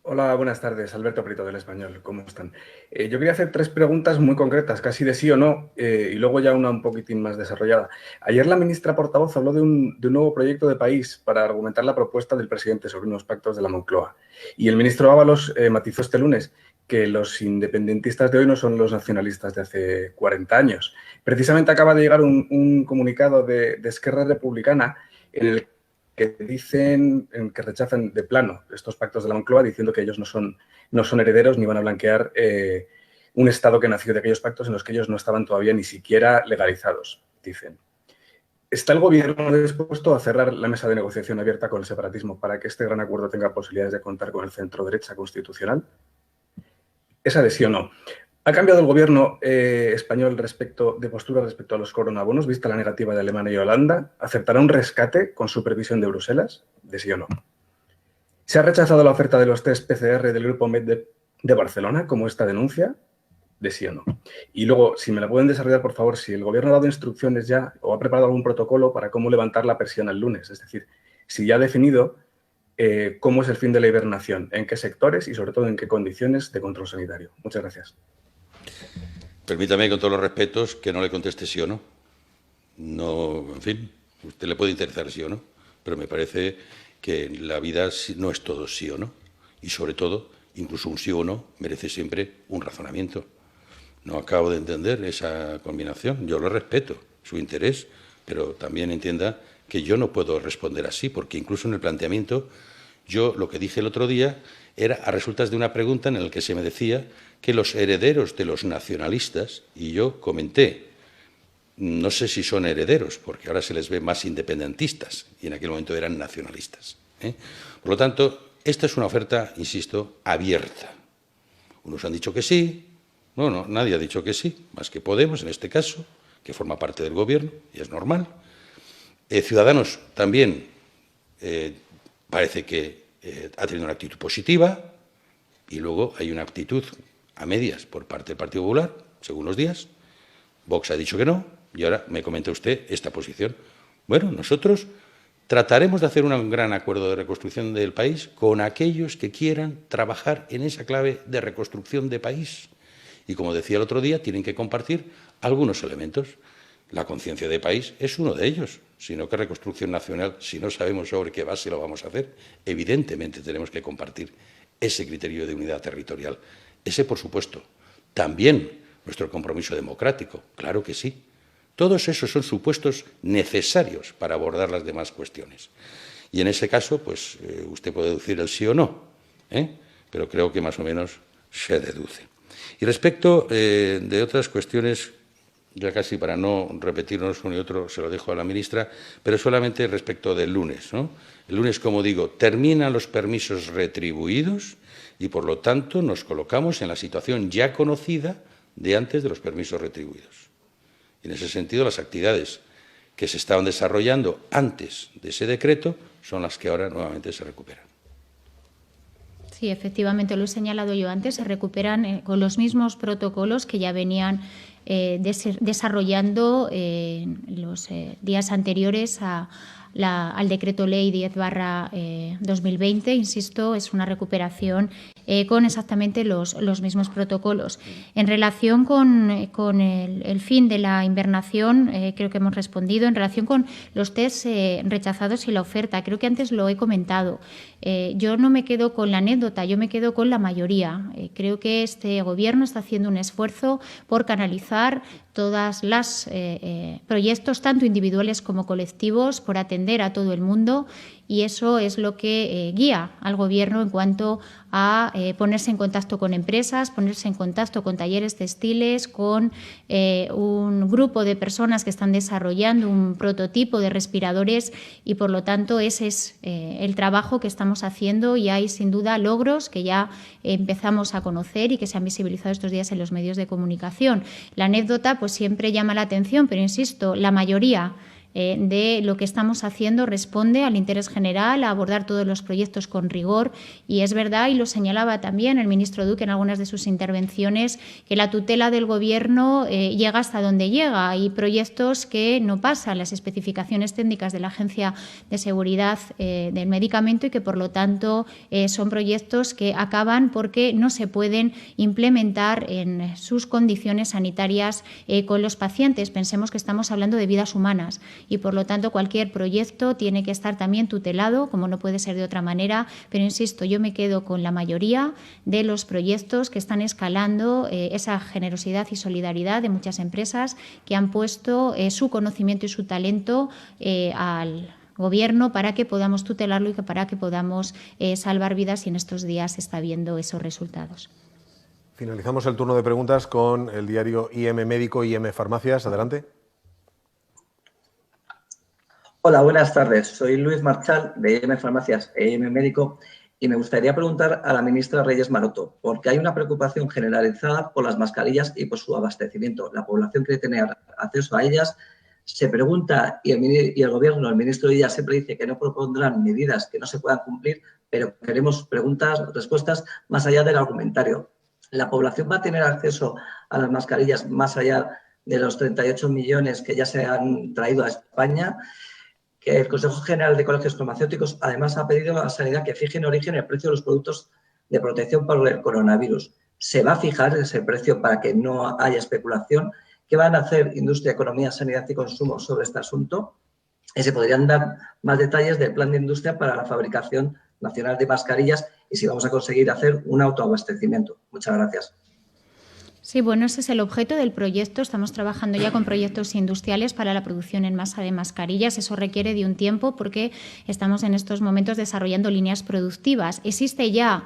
S12: Hola, buenas tardes. Alberto Prieto, del Español. ¿Cómo están? Yo quería hacer 3 preguntas muy concretas, casi de sí o no, y luego ya una un poquitín más desarrollada. Ayer la ministra portavoz habló de un nuevo proyecto de país para argumentar la propuesta del presidente sobre unos pactos de la Moncloa. Y el ministro Ábalos matizó este lunes que los independentistas de hoy no son los nacionalistas de hace 40 años. Precisamente acaba de llegar un comunicado de Esquerra Republicana en el que dicen que rechazan de plano estos pactos de la Moncloa, diciendo que ellos no son herederos ni van a blanquear un Estado que nació de aquellos pactos en los que ellos no estaban todavía ni siquiera legalizados, dicen. ¿Está el Gobierno dispuesto a cerrar la mesa de negociación abierta con el separatismo para que este gran acuerdo tenga posibilidades de contar con el centro-derecha constitucional? Esa de sí o no. ¿Ha cambiado el Gobierno español de postura respecto a los coronabonos, vista la negativa de Alemania y Holanda? ¿Aceptará un rescate con supervisión de Bruselas? De sí o no. ¿Se ha rechazado la oferta de los test PCR del Grupo Med de Barcelona, como esta denuncia? De sí o no. Y luego, si me la pueden desarrollar, por favor, si el Gobierno ha dado instrucciones ya o ha preparado algún protocolo para cómo levantar la persiana el lunes. Es decir, si ya ha definido cómo es el fin de la hibernación, en qué sectores y, sobre todo, en qué condiciones de control sanitario. Muchas gracias.
S2: Permítame, con todos los respetos, que no le conteste sí o no. No, en fin, usted le puede interesar sí o no, pero me parece que la vida no es todo sí o no. Y, sobre todo, incluso un sí o no merece siempre un razonamiento. No acabo de entender esa combinación. Yo lo respeto, su interés, pero también entienda que yo no puedo responder así, porque incluso en el planteamiento, yo lo que dije el otro día era a resultas de una pregunta en la que se me decía que los herederos de los nacionalistas, y yo comenté, no sé si son herederos, porque ahora se les ve más independentistas, y en aquel momento eran nacionalistas. Por lo tanto, esta es una oferta, insisto, abierta. Unos han dicho que sí, no, nadie ha dicho que sí, más que Podemos, en este caso, que forma parte del Gobierno, y es normal. Ciudadanos también parece que ha tenido una actitud positiva, y luego hay una actitud a medias por parte del Partido Popular, según los días. Vox ha dicho que no, y ahora me comenta usted esta posición. Bueno, nosotros trataremos de hacer un gran acuerdo de reconstrucción del país con aquellos que quieran trabajar en esa clave de reconstrucción de país. Y como decía el otro día, tienen que compartir algunos elementos. La conciencia de país es uno de ellos, sino que reconstrucción nacional, si no sabemos sobre qué base lo vamos a hacer, evidentemente tenemos que compartir ese criterio de unidad territorial. Ese, por supuesto. También nuestro compromiso democrático, claro que sí. Todos esos son supuestos necesarios para abordar las demás cuestiones. Y en ese caso, pues usted puede deducir el sí o no, pero creo que más o menos se deduce. Y respecto de otras cuestiones, ya casi para no repetirnos uno y otro, se lo dejo a la ministra, pero solamente respecto del lunes, ¿no? El lunes, como digo, terminan los permisos retribuidos y, por lo tanto, nos colocamos en la situación ya conocida de antes de los permisos retribuidos. Y en ese sentido, las actividades que se estaban desarrollando antes de ese decreto son las que ahora nuevamente se recuperan.
S3: Sí, efectivamente, lo he señalado yo antes, se recuperan con los mismos protocolos que ya venían desarrollando en los días anteriores al decreto ley 10/2020, insisto, es una recuperación con exactamente los mismos protocolos. En relación con el fin de la invernación, creo que hemos respondido. En relación con los test rechazados y la oferta, creo que antes lo he comentado. Yo no me quedo con la anécdota, yo me quedo con la mayoría. Creo que este Gobierno está haciendo un esfuerzo por canalizar todas las proyectos, tanto individuales como colectivos, por atender a todo el mundo, y eso es lo que guía al Gobierno en cuanto a ponerse en contacto con empresas, ponerse en contacto con talleres textiles, con un grupo de personas que están desarrollando un prototipo de respiradores, y por lo tanto ese es el trabajo que estamos haciendo, y hay sin duda logros que ya empezamos a conocer y que se han visibilizado estos días en los medios de comunicación. La anécdota pues siempre llama la atención, pero insisto, la mayoría de lo que estamos haciendo responde al interés general, a abordar todos los proyectos con rigor, y es verdad, y lo señalaba también el ministro Duque en algunas de sus intervenciones, que la tutela del Gobierno llega hasta donde llega. Hay proyectos que no pasan las especificaciones técnicas de la Agencia de Seguridad del Medicamento, y que por lo tanto son proyectos que acaban porque no se pueden implementar en sus condiciones sanitarias con los pacientes. Pensemos que estamos hablando de vidas humanas, y, por lo tanto, cualquier proyecto tiene que estar también tutelado, como no puede ser de otra manera. Pero, insisto, yo me quedo con la mayoría de los proyectos que están escalando esa generosidad y solidaridad de muchas empresas que han puesto su conocimiento y su talento al Gobierno para que podamos tutelarlo y para que podamos salvar vidas, y en estos días se está viendo esos resultados.
S1: Finalizamos el turno de preguntas con el diario IM Médico, IM Farmacias. Adelante.
S13: Hola, buenas tardes. Soy Luis Marchal, de IM Farmacias e IM Médico, y me gustaría preguntar a la ministra Reyes Maroto, porque hay una preocupación generalizada por las mascarillas y por su abastecimiento. La población quiere tener acceso a ellas. Se pregunta, y el Gobierno, el ministro de ellas siempre dice que no propondrán medidas que no se puedan cumplir, pero queremos respuestas más allá del argumentario. ¿La población va a tener acceso a las mascarillas más allá de los 38 millones que ya se han traído a España? Que el Consejo General de Colegios Farmacéuticos además ha pedido a la Sanidad que fije en origen el precio de los productos de protección por el coronavirus. ¿Se va a fijar ese precio para que no haya especulación? ¿Qué van a hacer Industria, Economía, Sanidad y Consumo sobre este asunto? Y se podrían dar más detalles del plan de industria para la fabricación nacional de mascarillas y si vamos a conseguir hacer un autoabastecimiento. Muchas gracias.
S3: Sí, bueno, ese es el objeto del proyecto. Estamos trabajando ya con proyectos industriales para la producción en masa de mascarillas. Eso requiere de un tiempo porque estamos en estos momentos desarrollando líneas productivas. Existe ya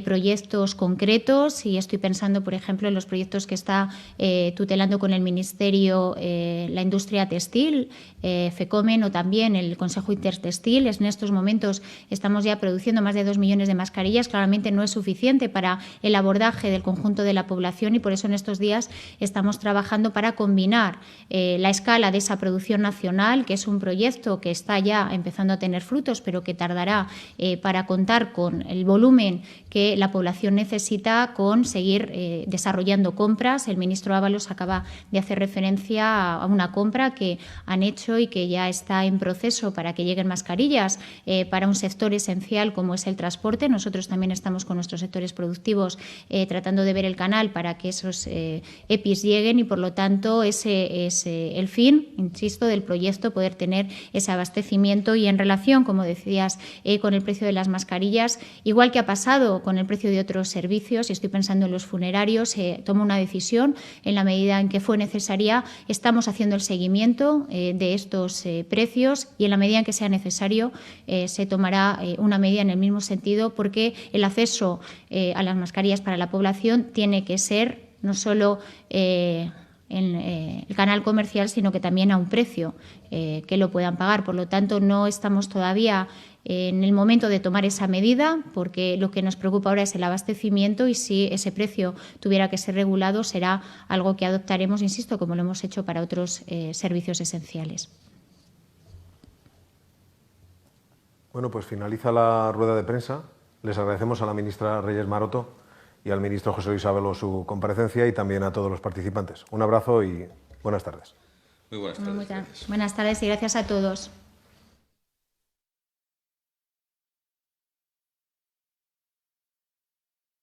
S3: proyectos concretos y estoy pensando, por ejemplo, en los proyectos que está tutelando con el Ministerio la industria textil, FECOMEN, o también el Consejo Intertextil. En estos momentos estamos ya produciendo más de 2 millones de mascarillas. Claramente no es suficiente para el abordaje del conjunto de la población y por eso en estos días estamos trabajando para combinar la escala de esa producción nacional, que es un proyecto que está ya empezando a tener frutos, pero que tardará para contar con el volumen que la población necesita, con seguir desarrollando compras. El ministro Ábalos acaba de hacer referencia a una compra que han hecho y que ya está en proceso para que lleguen mascarillas para un sector esencial como es el transporte. Nosotros también estamos con nuestros sectores productivos tratando de ver el canal para que esos EPIs lleguen y, por lo tanto, ese es el fin, insisto, del proyecto, poder tener ese abastecimiento. Y en relación, como decías, con el precio de las mascarillas, igual que ha pasado con el precio de otros servicios, y estoy pensando en los funerarios, se toma una decisión en la medida en que fue necesaria. Estamos haciendo el seguimiento de estos precios y en la medida en que sea necesario se tomará una medida en el mismo sentido, porque el acceso a las mascarillas para la población tiene que ser no solo en el canal comercial, sino que también a un precio que lo puedan pagar. Por lo tanto, no estamos todavía en el momento de tomar esa medida, porque lo que nos preocupa ahora es el abastecimiento y si ese precio tuviera que ser regulado será algo que adoptaremos, insisto, como lo hemos hecho para otros servicios esenciales.
S1: Bueno, pues finaliza la rueda de prensa. Les agradecemos a la ministra Reyes Maroto y al ministro José Luis Ábalos su comparecencia y también a todos los participantes. Un abrazo y buenas tardes.
S2: Muy buenas tardes.
S3: Buenas tardes y gracias a todos.